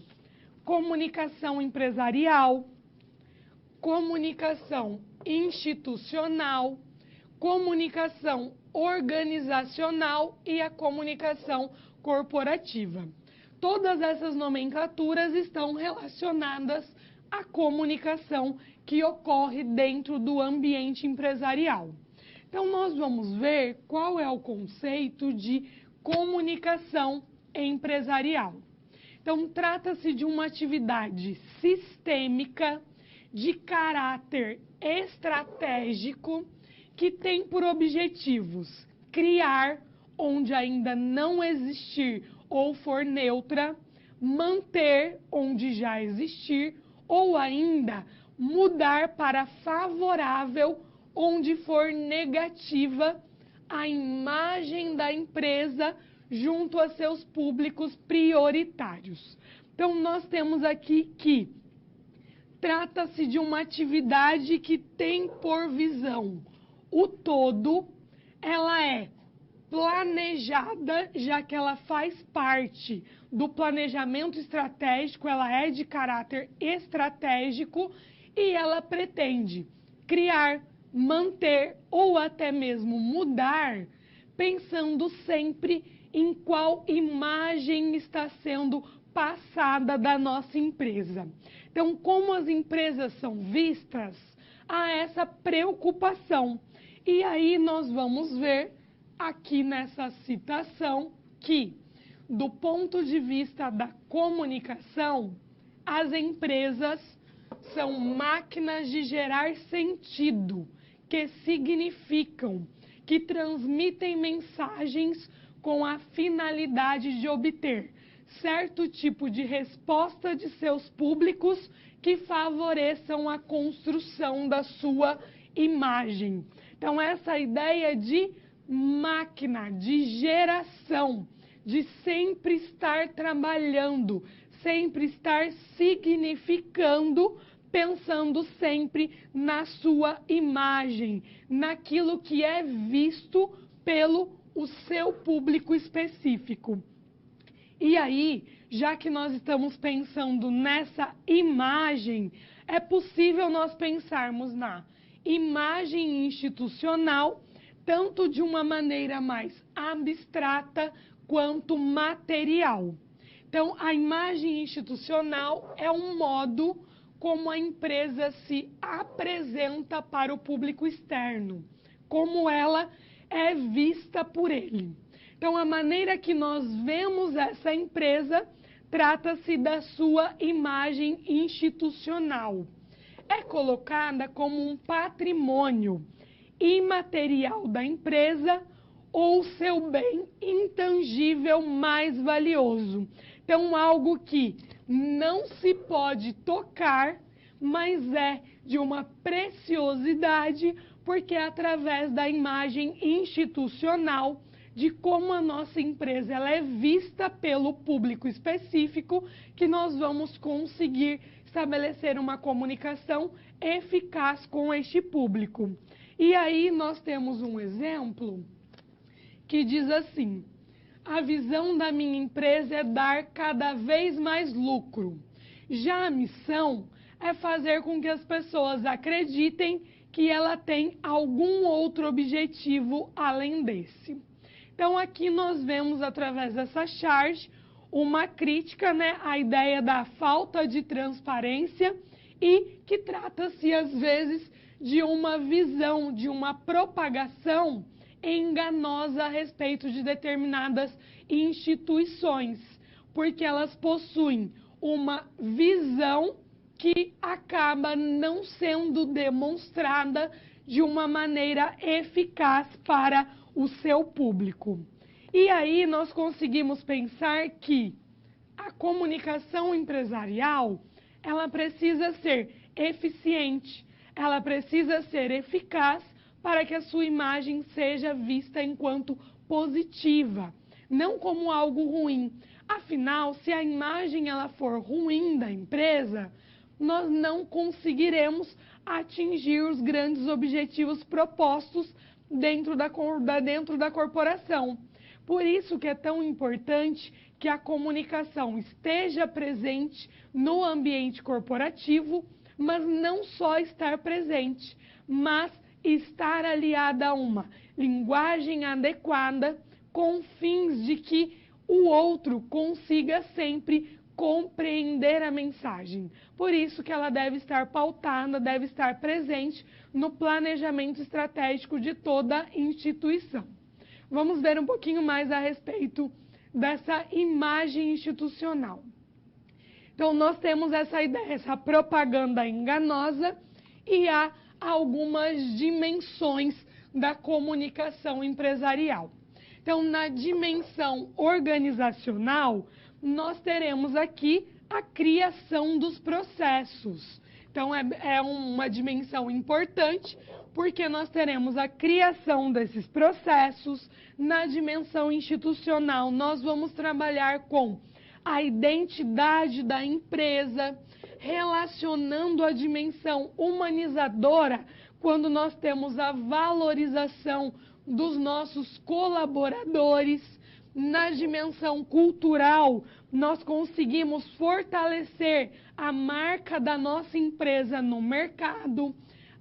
comunicação empresarial, comunicação institucional, comunicação organizacional e a comunicação corporativa. Todas essas nomenclaturas estão relacionadas à comunicação que ocorre dentro do ambiente empresarial. Então, nós vamos ver qual é o conceito de comunicação empresarial. Então, trata-se de uma atividade sistêmica de caráter estratégico que tem por objetivos criar onde ainda não existir ou for neutra, manter onde já existir ou ainda mudar para favorável onde for negativa a imagem da empresa junto a seus públicos prioritários. Então, nós temos aqui que trata-se de uma atividade que tem por visão o todo, ela é planejada, já que ela faz parte do planejamento estratégico, ela é de caráter estratégico e ela pretende criar, manter ou até mesmo mudar, pensando sempre em qual imagem está sendo passada da nossa empresa. Então, como as empresas são vistas, há essa preocupação. E aí nós vamos ver aqui nessa citação que, do ponto de vista da comunicação, as empresas são máquinas de gerar sentido, que significam, que transmitem mensagens com a finalidade de obter certo tipo de resposta de seus públicos que favoreçam a construção da sua imagem. Então, essa ideia de máquina, de geração, de sempre estar trabalhando, sempre estar significando, pensando sempre na sua imagem, naquilo que é visto pelo o seu público específico. E aí, já que nós estamos pensando nessa imagem, é possível nós pensarmos na imagem institucional, tanto de uma maneira mais abstrata quanto material. Então, a imagem institucional é um modo como a empresa se apresenta para o público externo, como ela é vista por ele. Então, a maneira que nós vemos essa empresa trata-se da sua imagem institucional. É colocada como um patrimônio imaterial da empresa ou seu bem intangível mais valioso. Então, algo que não se pode tocar, mas é de uma preciosidade, porque é através da imagem institucional de como a nossa empresa ela é vista pelo público específico, que nós vamos conseguir estabelecer uma comunicação eficaz com este público. E aí nós temos um exemplo que diz assim: a visão da minha empresa é dar cada vez mais lucro. Já a missão é fazer com que as pessoas acreditem que ela tem algum outro objetivo além desse. Então, aqui nós vemos, através dessa charge, uma crítica, à ideia da falta de transparência e que trata-se, às vezes, de uma visão, de uma propagação enganosa a respeito de determinadas instituições, porque elas possuem uma visão que acaba não sendo demonstrada de uma maneira eficaz para o seu público. E aí nós conseguimos pensar que a comunicação empresarial, ela precisa ser eficiente, ela precisa ser eficaz para que a sua imagem seja vista enquanto positiva, não como algo ruim. Afinal, se a imagem ela for ruim da empresa, nós não conseguiremos atingir os grandes objetivos propostos dentro da corporação. Por isso que é tão importante que a comunicação esteja presente no ambiente corporativo, mas não só estar presente, mas estar aliada a uma linguagem adequada com fins de que o outro consiga sempre compreender a mensagem. Por isso que ela deve estar pautada, deve estar presente no planejamento estratégico de toda instituição. Vamos ver um pouquinho mais a respeito dessa imagem institucional. Então, nós temos essa ideia, essa propaganda enganosa, e há algumas dimensões da comunicação empresarial. Então, na dimensão organizacional, nós teremos aqui a criação dos processos. Então, é uma dimensão importante, porque nós teremos a criação desses processos. Na dimensão institucional, nós vamos trabalhar com a identidade da empresa, relacionando a dimensão humanizadora, quando nós temos a valorização dos nossos colaboradores. Na dimensão cultural, nós conseguimos fortalecer a marca da nossa empresa no mercado.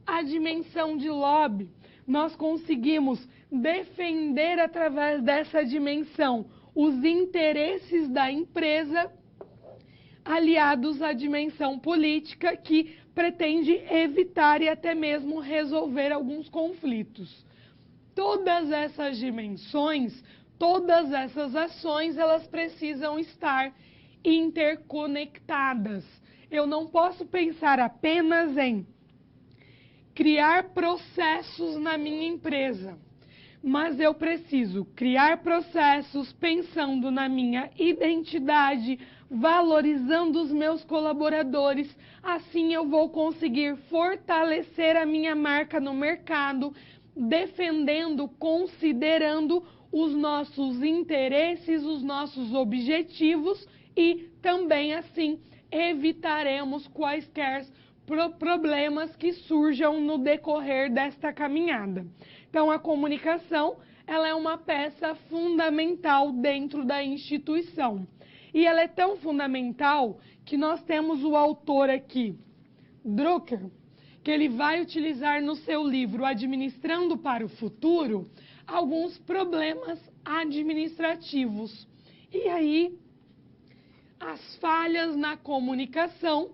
A dimensão de lobby, nós conseguimos defender através dessa dimensão os interesses da empresa, aliados à dimensão política, que pretende evitar e até mesmo resolver alguns conflitos. Todas essas dimensões, todas essas ações, elas precisam estar interconectadas. Eu não posso pensar apenas em criar processos na minha empresa, mas eu preciso criar processos pensando na minha identidade, valorizando os meus colaboradores. Assim eu vou conseguir fortalecer a minha marca no mercado, defendendo, considerando os nossos interesses, os nossos objetivos, e também assim evitaremos quaisquer problemas que surjam no decorrer desta caminhada. Então, a comunicação, ela é uma peça fundamental dentro da instituição. E ela é tão fundamental que nós temos o autor aqui, Drucker, que ele vai utilizar no seu livro Administrando para o Futuro alguns problemas administrativos. E aí, as falhas na comunicação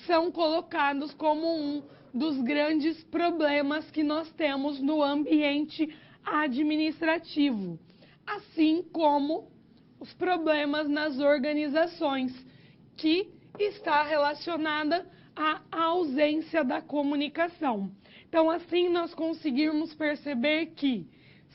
são colocados como um dos grandes problemas que nós temos no ambiente administrativo, assim como os problemas nas organizações, que está relacionada à ausência da comunicação. Então, assim nós conseguirmos perceber que,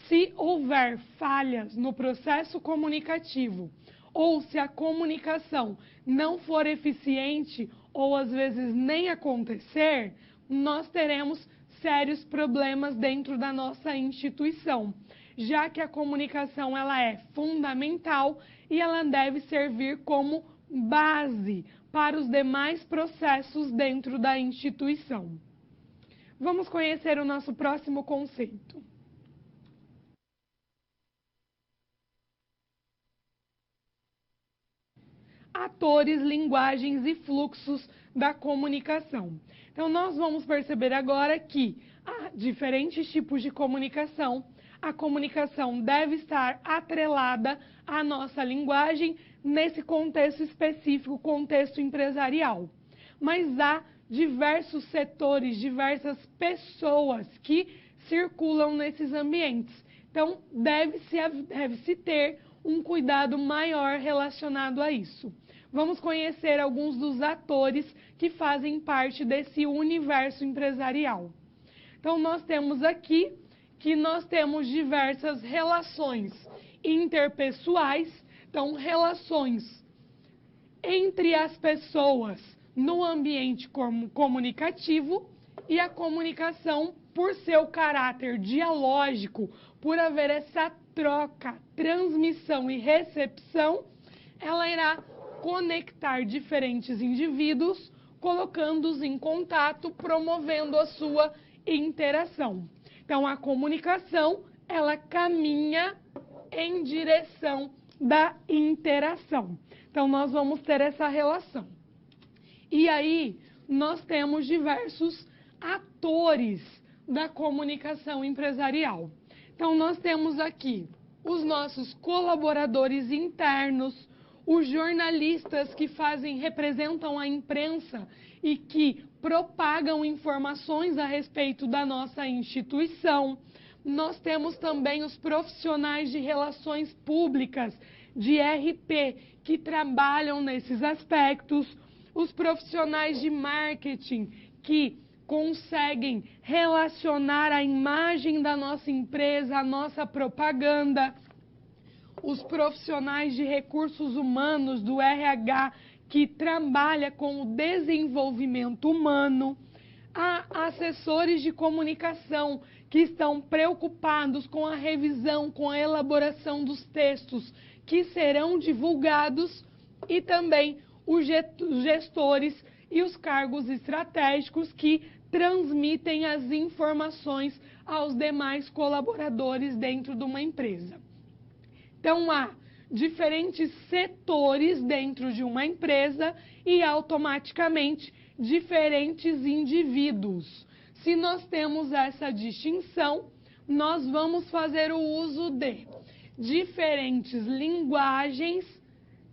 se houver falhas no processo comunicativo, ou se a comunicação não for eficiente, ou às vezes nem acontecer, nós teremos sérios problemas dentro da nossa instituição, já que a comunicação ela é fundamental e ela deve servir como base para os demais processos dentro da instituição. Vamos conhecer o nosso próximo conceito. Atores, linguagens e fluxos da comunicação. Então, nós vamos perceber agora que há diferentes tipos de comunicação. A comunicação deve estar atrelada à nossa linguagem nesse contexto específico, contexto empresarial. Mas há diversos setores, diversas pessoas que circulam nesses ambientes. Então, deve-se ter um cuidado maior relacionado a isso. Vamos conhecer alguns dos atores que fazem parte desse universo empresarial. Então, nós temos aqui que nós temos diversas relações interpessoais, então, relações entre as pessoas no ambiente comunicativo, e a comunicação, por seu caráter dialógico, por haver essa troca, transmissão e recepção, ela irá conectar diferentes indivíduos, colocando-os em contato, promovendo a sua interação. Então, a comunicação, ela caminha em direção da interação. Então, nós vamos ter essa relação. E aí, nós temos diversos atores da comunicação empresarial. Então, nós temos aqui os nossos colaboradores internos, os jornalistas que representam a imprensa e que propagam informações a respeito da nossa instituição. Nós temos também os profissionais de relações públicas, de RP, que trabalham nesses aspectos, os profissionais de marketing, que conseguem relacionar a imagem da nossa empresa, a nossa propaganda, os profissionais de recursos humanos do RH, que trabalha com o desenvolvimento humano, há assessores de comunicação que estão preocupados com a revisão, com a elaboração dos textos que serão divulgados, e também os gestores e os cargos estratégicos que transmitem as informações aos demais colaboradores dentro de uma empresa. Então, há diferentes setores dentro de uma empresa e, automaticamente, diferentes indivíduos. Se nós temos essa distinção, nós vamos fazer o uso de diferentes linguagens,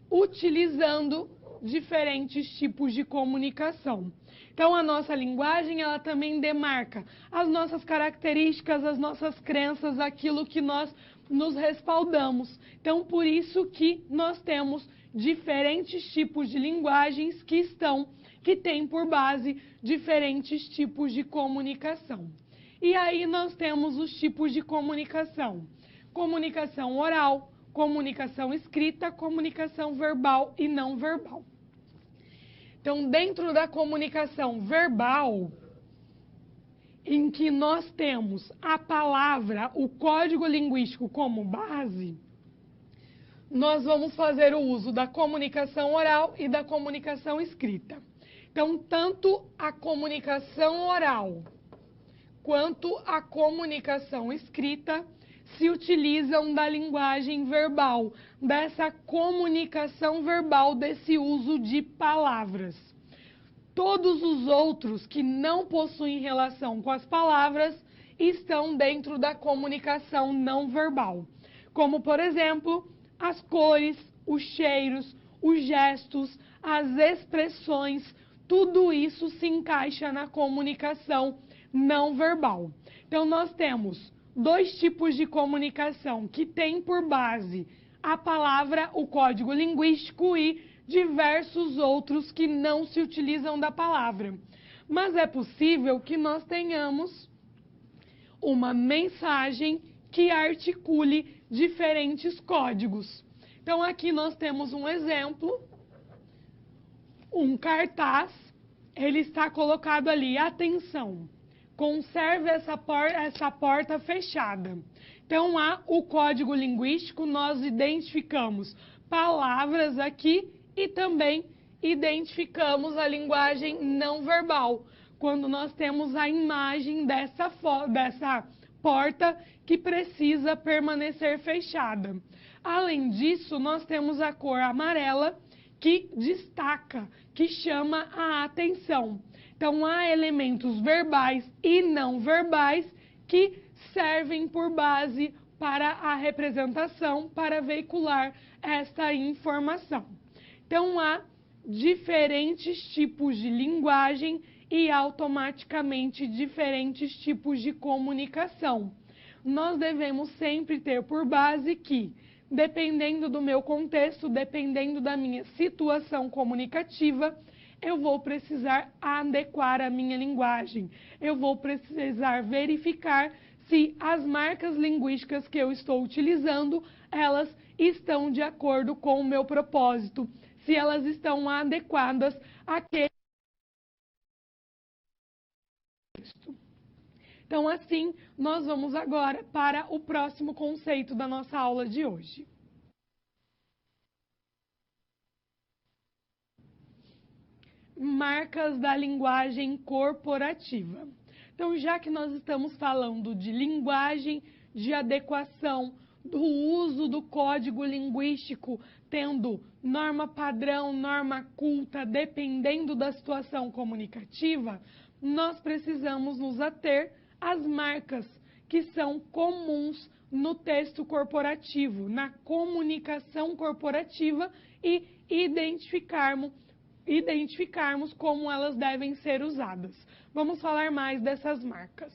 utilizando diferentes tipos de comunicação. Então, a nossa linguagem, ela também demarca as nossas características, as nossas crenças, aquilo que nós nos respaldamos. Então, por isso que nós temos diferentes tipos de linguagens que têm por base diferentes tipos de comunicação. E aí nós temos os tipos de comunicação: comunicação oral, comunicação escrita, comunicação verbal e não verbal. Então, dentro da comunicação verbal, em que nós temos a palavra, o código linguístico como base, nós vamos fazer o uso da comunicação oral e da comunicação escrita. Então, tanto a comunicação oral quanto a comunicação escrita se utilizam da linguagem verbal, dessa comunicação verbal, desse uso de palavras. Todos os outros que não possuem relação com as palavras estão dentro da comunicação não verbal, como, por exemplo, as cores, os cheiros, os gestos, as expressões, tudo isso se encaixa na comunicação não verbal. Então, nós temos dois tipos de comunicação que têm por base a palavra, o código linguístico, e diversos outros que não se utilizam da palavra. Mas é possível que nós tenhamos uma mensagem que articule diferentes códigos. Então, aqui nós temos um exemplo, um cartaz, ele está colocado ali: atenção, conserve essa porta fechada. Então, há o código linguístico, nós identificamos palavras aqui e também identificamos a linguagem não verbal, quando nós temos a imagem dessa porta que precisa permanecer fechada. Além disso, nós temos a cor amarela, que destaca, que chama a atenção. Então, há elementos verbais e não verbais que servem por base para a representação, para veicular esta informação. Então, há diferentes tipos de linguagem e, automaticamente, diferentes tipos de comunicação. Nós devemos sempre ter por base que, dependendo do meu contexto, dependendo da minha situação comunicativa, eu vou precisar adequar a minha linguagem. Eu vou precisar verificar se as marcas linguísticas que eu estou utilizando, elas estão de acordo com o meu propósito, se elas estão adequadas àquele texto. Então, assim, nós vamos agora para o próximo conceito da nossa aula de hoje. Marcas da linguagem corporativa. Então, já que nós estamos falando de linguagem, de adequação, do uso do código linguístico, tendo norma padrão, norma culta, dependendo da situação comunicativa, nós precisamos nos ater às marcas que são comuns no texto corporativo, na comunicação corporativa e identificarmos como elas devem ser usadas. Vamos falar mais dessas marcas.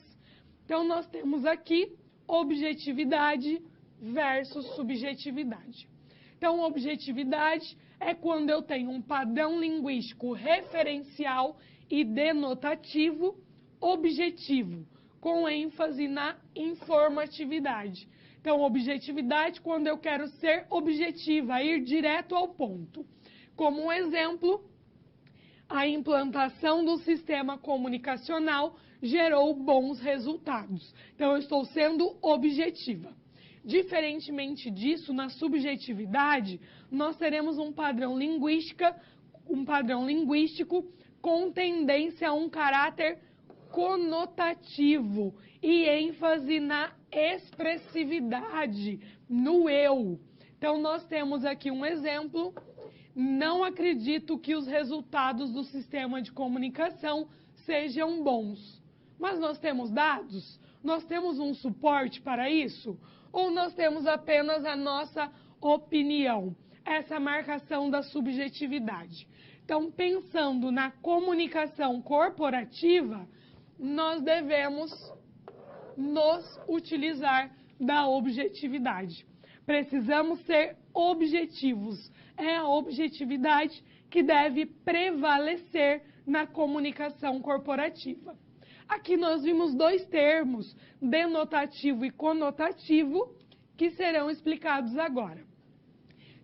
Então, nós temos aqui objetividade versus subjetividade. Então, objetividade é quando eu tenho um padrão linguístico referencial e denotativo objetivo, com ênfase na informatividade. Então, objetividade quando eu quero ser objetiva, ir direto ao ponto. Como um exemplo, a implantação do sistema comunicacional gerou bons resultados. Então, eu estou sendo objetiva. Diferentemente disso, na subjetividade, nós teremos um padrão linguístico com tendência a um caráter conotativo e ênfase na expressividade, no eu. Então, nós temos aqui um exemplo. Não acredito que os resultados do sistema de comunicação sejam bons. Mas nós temos dados? Nós temos um suporte para isso? Ou nós temos apenas a nossa opinião? Essa marcação da subjetividade. Então, pensando na comunicação corporativa, nós devemos nos utilizar da objetividade. Precisamos ser objetivos. É a objetividade que deve prevalecer na comunicação corporativa. Aqui nós vimos dois termos, denotativo e conotativo, que serão explicados agora.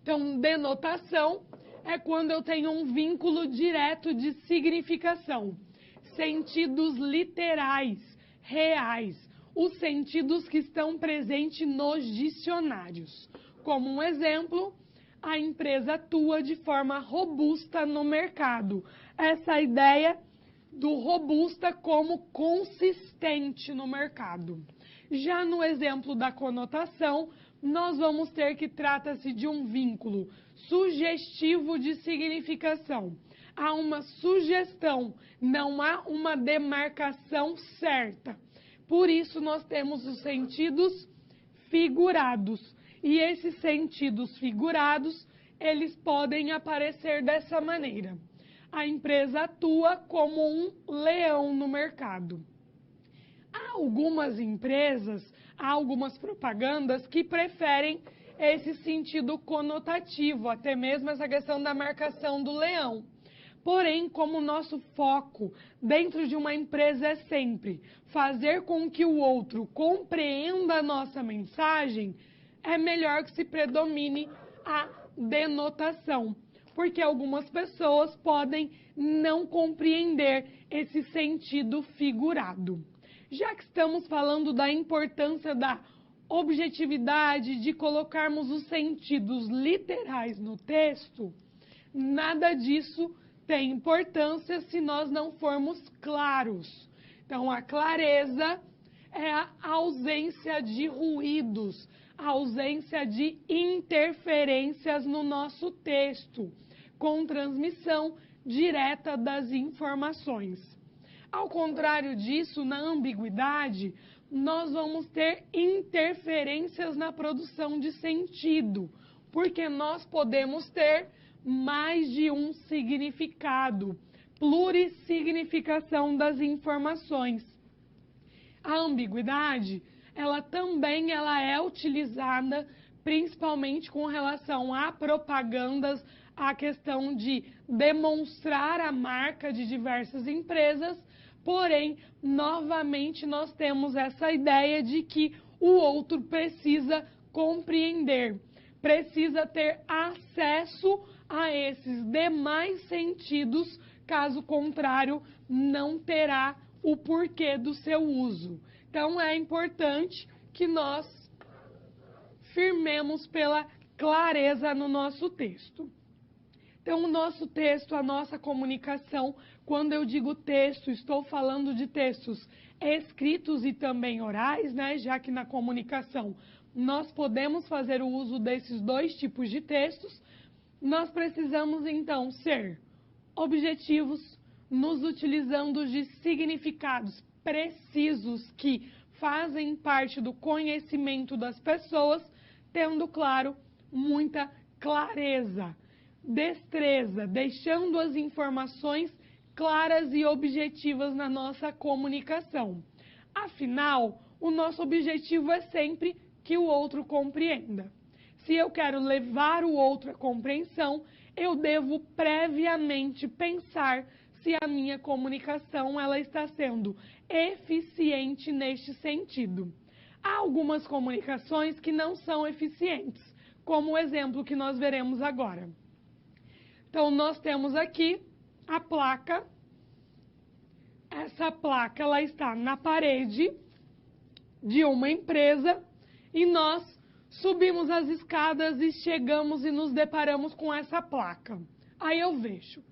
Então, denotação é quando eu tenho um vínculo direto de significação, sentidos literais, reais, os sentidos que estão presentes nos dicionários. Como um exemplo, a empresa atua de forma robusta no mercado. Essa ideia do robusta como consistente no mercado. Já no exemplo da conotação, nós vamos ter que trata-se de um vínculo sugestivo de significação. Há uma sugestão, não há uma demarcação certa. Por isso, nós temos os sentidos figurados. E esses sentidos figurados, eles podem aparecer dessa maneira. A empresa atua como um leão no mercado. Há algumas empresas, há algumas propagandas que preferem esse sentido conotativo, até mesmo essa questão da marcação do leão. Porém, como o nosso foco dentro de uma empresa é sempre fazer com que o outro compreenda a nossa mensagem, é melhor que se predomine a denotação, porque algumas pessoas podem não compreender esse sentido figurado. Já que estamos falando da importância da objetividade, de colocarmos os sentidos literais no texto, nada disso tem importância se nós não formos claros. Então, a clareza é a ausência de ruídos, a ausência de interferências no nosso texto, com transmissão direta das informações. Ao contrário disso, na ambiguidade, nós vamos ter interferências na produção de sentido, porque nós podemos ter mais de um significado, plurissignificação das informações. A ambiguidade, ela é utilizada principalmente com relação a propagandas, a questão de demonstrar a marca de diversas empresas, porém, novamente, nós temos essa ideia de que o outro precisa compreender, precisa ter acesso a esses demais sentidos, caso contrário, não terá o porquê do seu uso. Então, é importante que nós firmemos pela clareza no nosso texto. Então, o nosso texto, a nossa comunicação, quando eu digo texto, estou falando de textos escritos e também orais, né? Já que na comunicação nós podemos fazer o uso desses dois tipos de textos. Nós precisamos, então, ser objetivos, nos utilizando de significados precisos que fazem parte do conhecimento das pessoas, tendo, claro, muita clareza, destreza, deixando as informações claras e objetivas na nossa comunicação. Afinal, o nosso objetivo é sempre que o outro compreenda. Se eu quero levar o outro à compreensão, eu devo previamente pensar se a minha comunicação ela está sendo eficiente neste sentido. Há algumas comunicações que não são eficientes, como o exemplo que nós veremos agora. Então, nós temos aqui a placa. Essa placa ela está na parede de uma empresa e nós subimos as escadas e chegamos e nos deparamos com essa placa. Aí eu vejo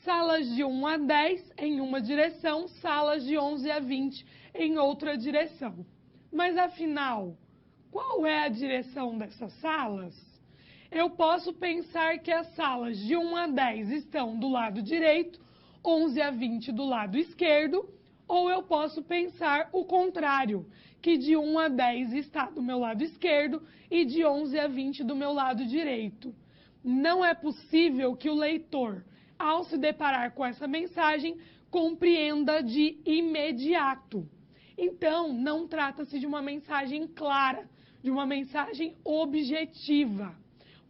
salas de 1 a 10 em uma direção, salas de 11 a 20 em outra direção. Mas afinal, qual é a direção dessas salas? Eu posso pensar que as salas de 1 a 10 estão do lado direito, 11 a 20 do lado esquerdo, ou eu posso pensar o contrário, que de 1 a 10 está do meu lado esquerdo e de 11 a 20 do meu lado direito. Não é possível que o leitor, ao se deparar com essa mensagem, compreenda de imediato. Então, não trata-se de uma mensagem clara, de uma mensagem objetiva,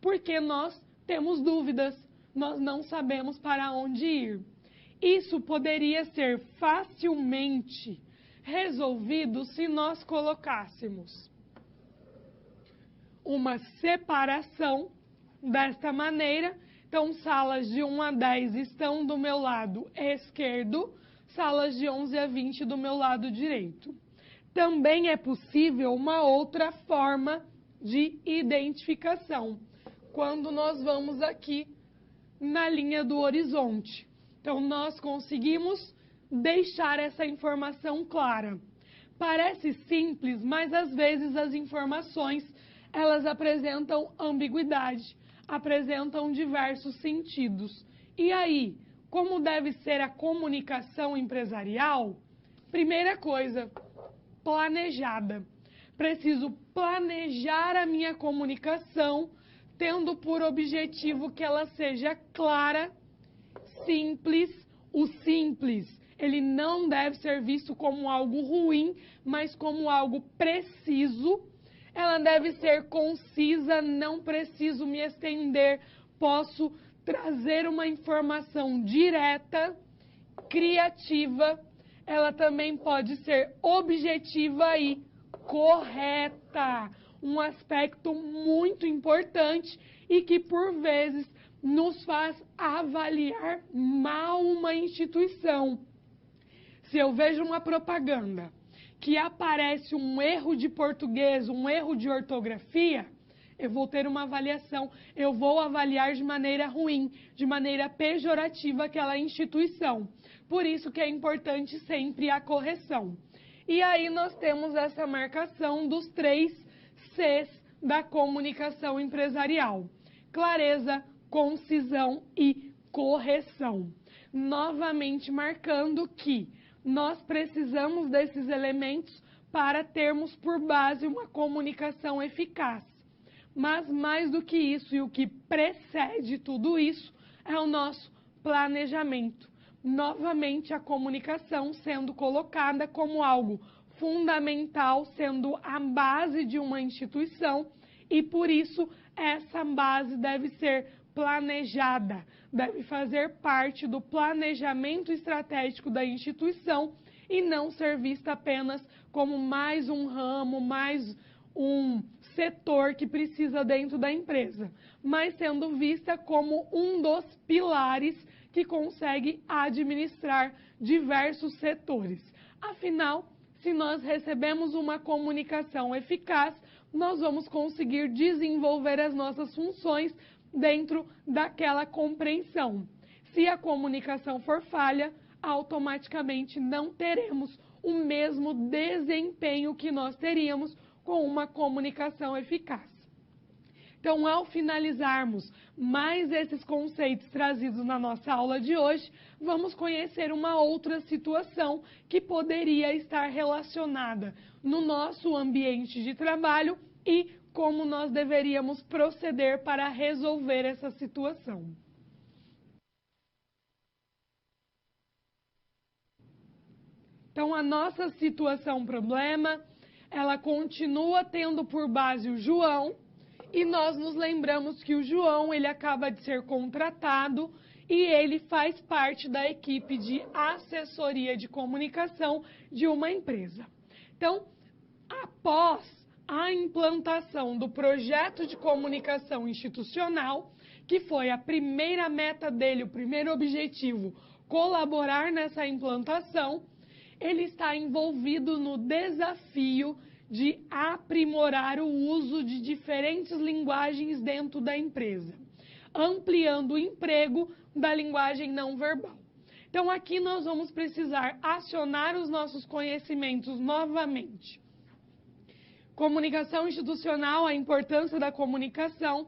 porque nós temos dúvidas, nós não sabemos para onde ir. Isso poderia ser facilmente resolvido se nós colocássemos uma separação desta maneira. Então, salas de 1 a 10 estão do meu lado esquerdo, salas de 11 a 20 do meu lado direito. Também é possível uma outra forma de identificação, quando nós vamos aqui na linha do horizonte. Então, nós conseguimos deixar essa informação clara. Parece simples, mas às vezes as informações, elas apresentam ambiguidade, apresentam diversos sentidos. E aí, como deve ser a comunicação empresarial? Primeira coisa, planejada. Preciso planejar a minha comunicação, tendo por objetivo que ela seja clara, simples. O simples, ele não deve ser visto como algo ruim, mas como algo preciso. Ela deve ser concisa, não preciso me estender, posso trazer uma informação direta, criativa. Ela também pode ser objetiva e correta, um aspecto muito importante e que por vezes nos faz avaliar mal uma instituição. Se eu vejo uma propaganda que aparece um erro de português, um erro de ortografia, eu vou ter uma avaliação, eu vou avaliar de maneira ruim, de maneira pejorativa aquela instituição. Por isso que é importante sempre a correção. E aí nós temos essa marcação dos 3 Cs da comunicação empresarial: clareza, concisão e correção. Novamente marcando que nós precisamos desses elementos para termos por base uma comunicação eficaz. Mas mais do que isso, e o que precede tudo isso, é o nosso planejamento. Novamente, a comunicação sendo colocada como algo fundamental, sendo a base de uma instituição e por isso essa base deve ser planejada, deve fazer parte do planejamento estratégico da instituição e não ser vista apenas como mais um ramo, mais um setor que precisa dentro da empresa, mas sendo vista como um dos pilares que consegue administrar diversos setores. Afinal, se nós recebemos uma comunicação eficaz, nós vamos conseguir desenvolver as nossas funções dentro daquela compreensão. Se a comunicação for falha, automaticamente não teremos o mesmo desempenho que nós teríamos com uma comunicação eficaz. Então, ao finalizarmos mais esses conceitos trazidos na nossa aula de hoje, vamos conhecer uma outra situação que poderia estar relacionada no nosso ambiente de trabalho e como nós deveríamos proceder para resolver essa situação. Então, a nossa situação problema, ela continua tendo por base o João, e nós nos lembramos que o João, ele acaba de ser contratado e ele faz parte da equipe de assessoria de comunicação de uma empresa. Então, após a implantação do projeto de comunicação institucional, que foi a primeira meta dele, o primeiro objetivo, colaborar nessa implantação, ele está envolvido no desafio de aprimorar o uso de diferentes linguagens dentro da empresa, ampliando o emprego da linguagem não verbal. Então, aqui nós vamos precisar acionar os nossos conhecimentos novamente. Comunicação institucional, a importância da comunicação,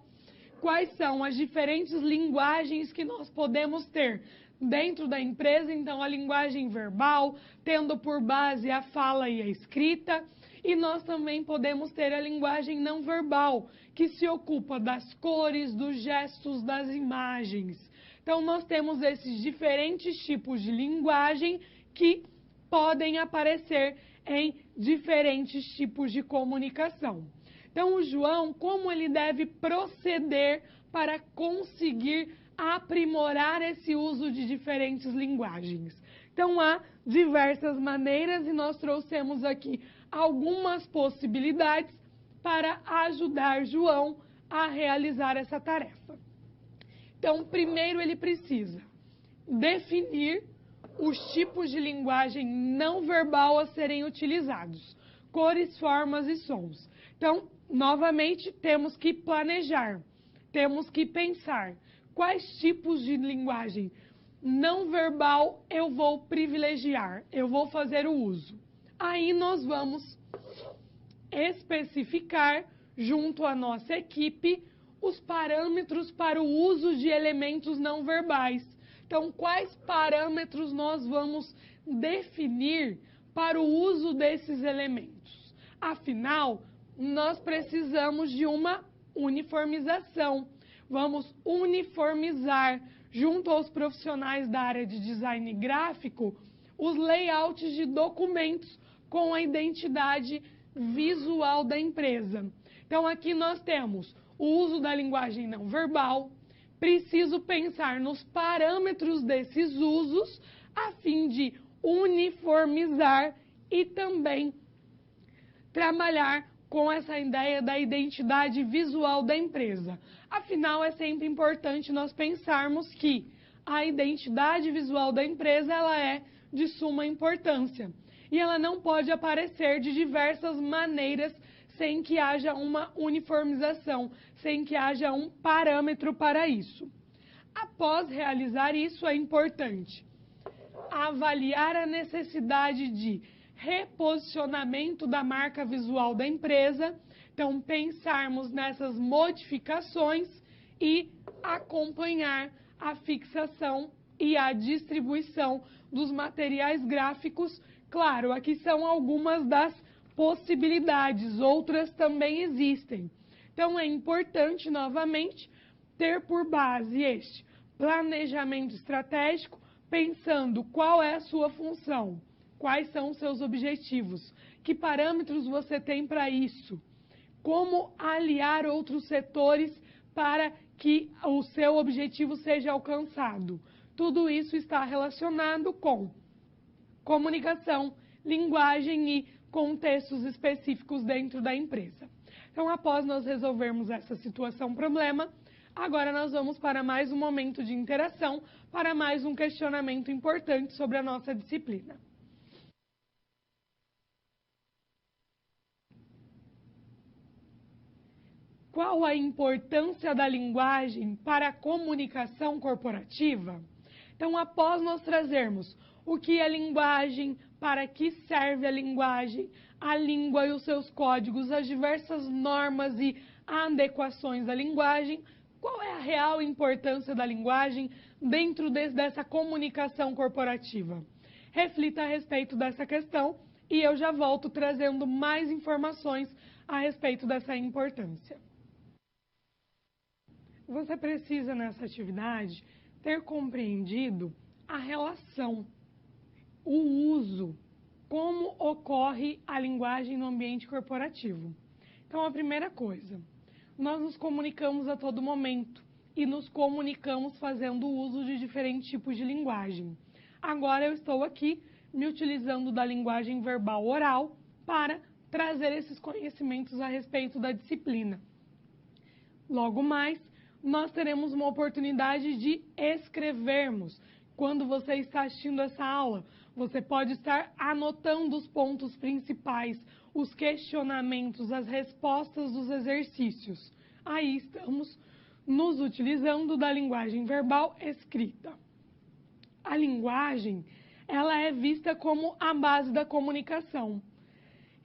quais são as diferentes linguagens que nós podemos ter dentro da empresa, então a linguagem verbal, tendo por base a fala e a escrita, e nós também podemos ter a linguagem não verbal, que se ocupa das cores, dos gestos, das imagens. Então, nós temos esses diferentes tipos de linguagem que podem aparecer em diferentes tipos de comunicação. Então, o João, como ele deve proceder para conseguir aprimorar esse uso de diferentes linguagens? Então, há diversas maneiras e nós trouxemos aqui algumas possibilidades para ajudar João a realizar essa tarefa. Então, primeiro ele precisa definir os tipos de linguagem não verbal a serem utilizados, cores, formas e sons. Então, novamente, temos que planejar, temos que pensar quais tipos de linguagem não verbal eu vou privilegiar, eu vou fazer o uso. Aí nós vamos especificar, junto à nossa equipe, os parâmetros para o uso de elementos não verbais. Então, quais parâmetros nós vamos definir para o uso desses elementos? Afinal, nós precisamos de uma uniformização. Vamos uniformizar, junto aos profissionais da área de design gráfico, os layouts de documentos com a identidade visual da empresa. Então, aqui nós temos o uso da linguagem não verbal. Preciso pensar nos parâmetros desses usos a fim de uniformizar e também trabalhar com essa ideia da identidade visual da empresa. Afinal, é sempre importante nós pensarmos que a identidade visual da empresa ela é de suma importância. E ela não pode aparecer de diversas maneiras sem que haja uma uniformização, sem que haja um parâmetro para isso. Após realizar isso, é importante avaliar a necessidade de reposicionamento da marca visual da empresa, então pensarmos nessas modificações e acompanhar a fixação e a distribuição dos materiais gráficos. Claro, aqui são algumas das possibilidades, outras também existem. Então, é importante, novamente, ter por base este planejamento estratégico, pensando qual é a sua função, quais são os seus objetivos, que parâmetros você tem para isso, como aliar outros setores para que o seu objetivo seja alcançado. Tudo isso está relacionado com comunicação, linguagem e contextos específicos dentro da empresa. Então, após nós resolvermos essa situação-problema, agora nós vamos para mais um momento de interação, para mais um questionamento importante sobre a nossa disciplina. Qual a importância da linguagem para a comunicação corporativa? Então, após nós trazermos o que é linguagem, para que serve a linguagem, a língua e os seus códigos, as diversas normas e adequações da linguagem, qual é a real importância da linguagem dentro dessa comunicação corporativa? Reflita a respeito dessa questão e eu já volto trazendo mais informações a respeito dessa importância. Você precisa, nessa atividade, ter compreendido a relação, o uso, como ocorre a linguagem no ambiente corporativo. Então, a primeira coisa, nós nos comunicamos a todo momento e nos comunicamos fazendo uso de diferentes tipos de linguagem. Agora eu estou aqui me utilizando da linguagem verbal oral para trazer esses conhecimentos a respeito da disciplina. Logo mais, nós teremos uma oportunidade de escrevermos. Quando você está assistindo essa aula, você pode estar anotando os pontos principais, os questionamentos, as respostas dos exercícios. Aí estamos nos utilizando da linguagem verbal escrita. A linguagem, ela é vista como a base da comunicação.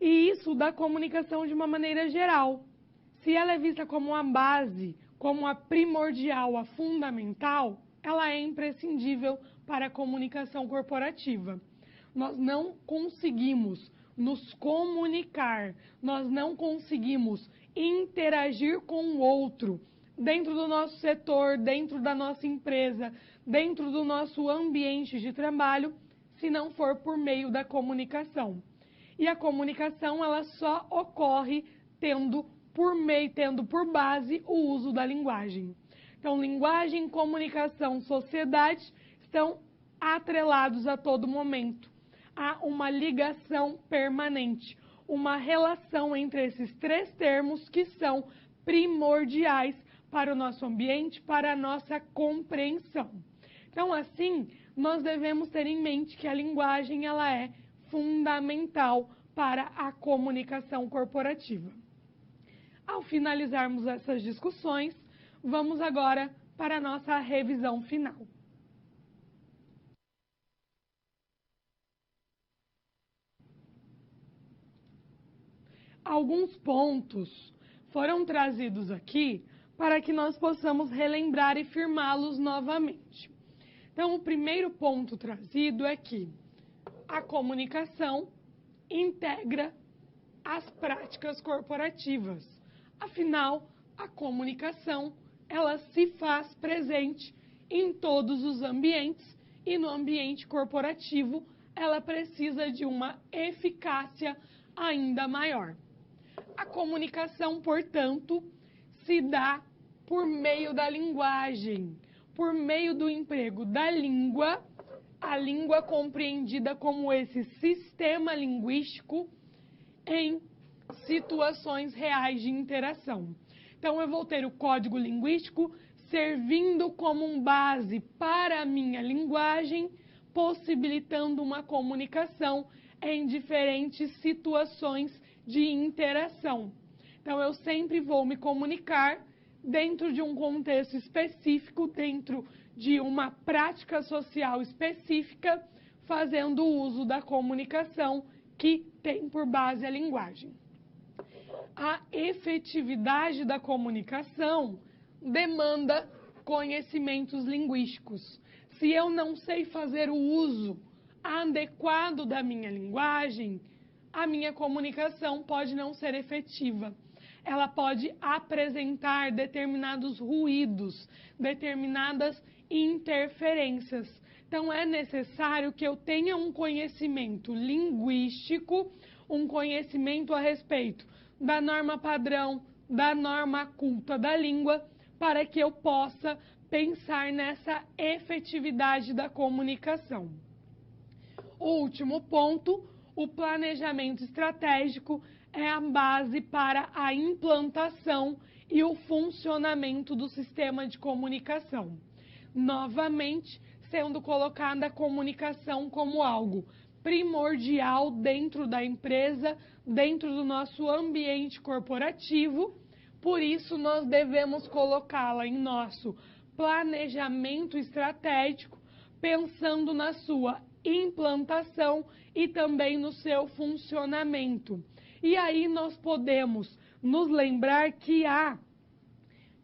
E isso da comunicação de uma maneira geral. Se ela é vista como a base, como a primordial, a fundamental, ela é imprescindível para a comunicação corporativa. Nós não conseguimos nos comunicar, nós não conseguimos interagir com o outro dentro do nosso setor, dentro da nossa empresa, dentro do nosso ambiente de trabalho, se não for por meio da comunicação. E a comunicação, ela só ocorre tendo por base o uso da linguagem. Então, linguagem, comunicação, sociedade estão atrelados a todo momento. Há uma ligação permanente, uma relação entre esses três termos que são primordiais para o nosso ambiente, para a nossa compreensão. Então, assim, nós devemos ter em mente que a linguagem ela é fundamental para a comunicação corporativa. Ao finalizarmos essas discussões, vamos agora para a nossa revisão final. Alguns pontos foram trazidos aqui para que nós possamos relembrar e firmá-los novamente. Então, o primeiro ponto trazido é que a comunicação integra as práticas corporativas. Afinal, a comunicação, ela se faz presente em todos os ambientes e no ambiente corporativo, ela precisa de uma eficácia ainda maior. A comunicação, portanto, se dá por meio da linguagem, por meio do emprego da língua, a língua compreendida como esse sistema linguístico em situações reais de interação. Então, eu vou ter o código linguístico servindo como um base para a minha linguagem, possibilitando uma comunicação em diferentes situações de interação. Então, eu sempre vou me comunicar dentro de um contexto específico, dentro de uma prática social específica, fazendo uso da comunicação que tem por base a linguagem. A efetividade da comunicação demanda conhecimentos linguísticos. Se eu não sei fazer o uso adequado da minha linguagem, a minha comunicação pode não ser efetiva. Ela pode apresentar determinados ruídos, determinadas interferências. Então, é necessário que eu tenha um conhecimento linguístico, um conhecimento a respeito da norma padrão, da norma culta da língua, para que eu possa pensar nessa efetividade da comunicação. O último ponto, o planejamento estratégico é a base para a implantação e o funcionamento do sistema de comunicação. Novamente, sendo colocada a comunicação como algo primordial dentro da empresa, dentro do nosso ambiente corporativo. Por isso, nós devemos colocá-la em nosso planejamento estratégico, pensando na sua implantação e também no seu funcionamento. E aí nós podemos nos lembrar que há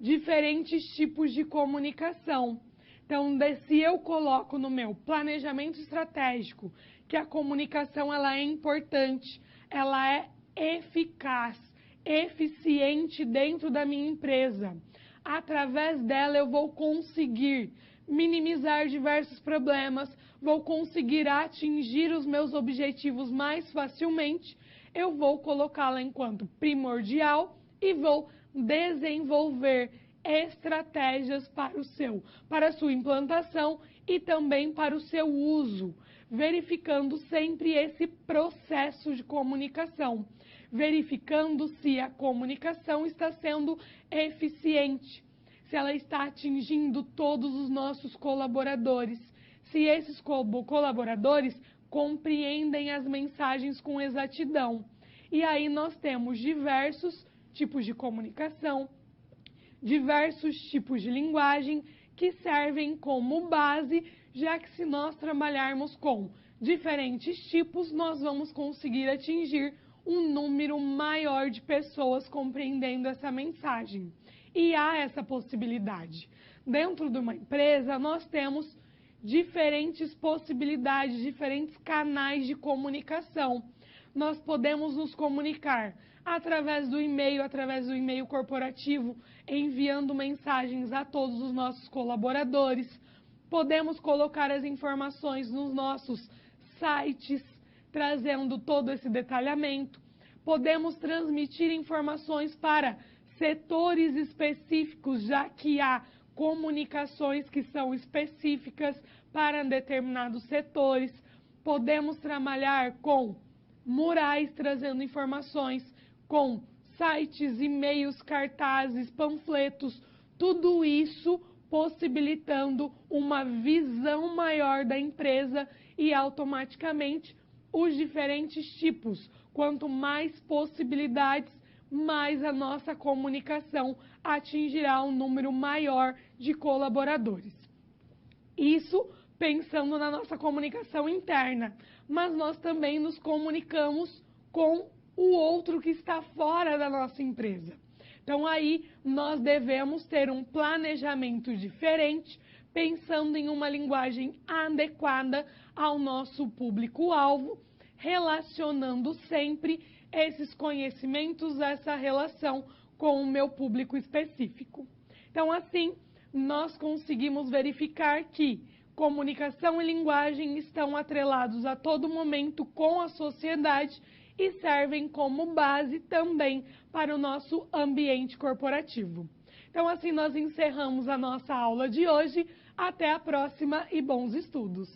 diferentes tipos de comunicação. Então, se eu coloco no meu planejamento estratégico que a comunicação ela é importante, ela é eficaz, eficiente dentro da minha empresa, através dela eu vou conseguir minimizar diversos problemas, vou conseguir atingir os meus objetivos mais facilmente, eu vou colocá-la enquanto primordial e vou desenvolver estratégias para a sua implantação e também para o seu uso, verificando sempre esse processo de comunicação, verificando se a comunicação está sendo eficiente, se ela está atingindo todos os nossos colaboradores, se esses colaboradores compreendem as mensagens com exatidão. E aí nós temos diversos tipos de comunicação, diversos tipos de linguagem que servem como base, já que se nós trabalharmos com diferentes tipos, nós vamos conseguir atingir um número maior de pessoas compreendendo essa mensagem. E há essa possibilidade. Dentro de uma empresa, nós temos diferentes possibilidades, diferentes canais de comunicação. Nós podemos nos comunicar através do e-mail corporativo, enviando mensagens a todos os nossos colaboradores. Podemos colocar as informações nos nossos sites, trazendo todo esse detalhamento. Podemos transmitir informações para setores específicos, já que há comunicações que são específicas para determinados setores. Podemos trabalhar com murais, trazendo informações, com sites, e-mails, cartazes, panfletos, tudo isso possibilitando uma visão maior da empresa e automaticamente os diferentes tipos. Quanto mais possibilidades, mais a nossa comunicação atingirá um número maior de colaboradores. Isso pensando na nossa comunicação interna, mas nós também nos comunicamos com o outro que está fora da nossa empresa. Então aí nós devemos ter um planejamento diferente, pensando em uma linguagem adequada ao nosso público-alvo, relacionando sempre esses conhecimentos, essa relação com o meu público específico. Então assim, nós conseguimos verificar que comunicação e linguagem estão atrelados a todo momento com a sociedade e servem como base também para o nosso ambiente corporativo. Então, assim, nós encerramos a nossa aula de hoje. Até a próxima e bons estudos!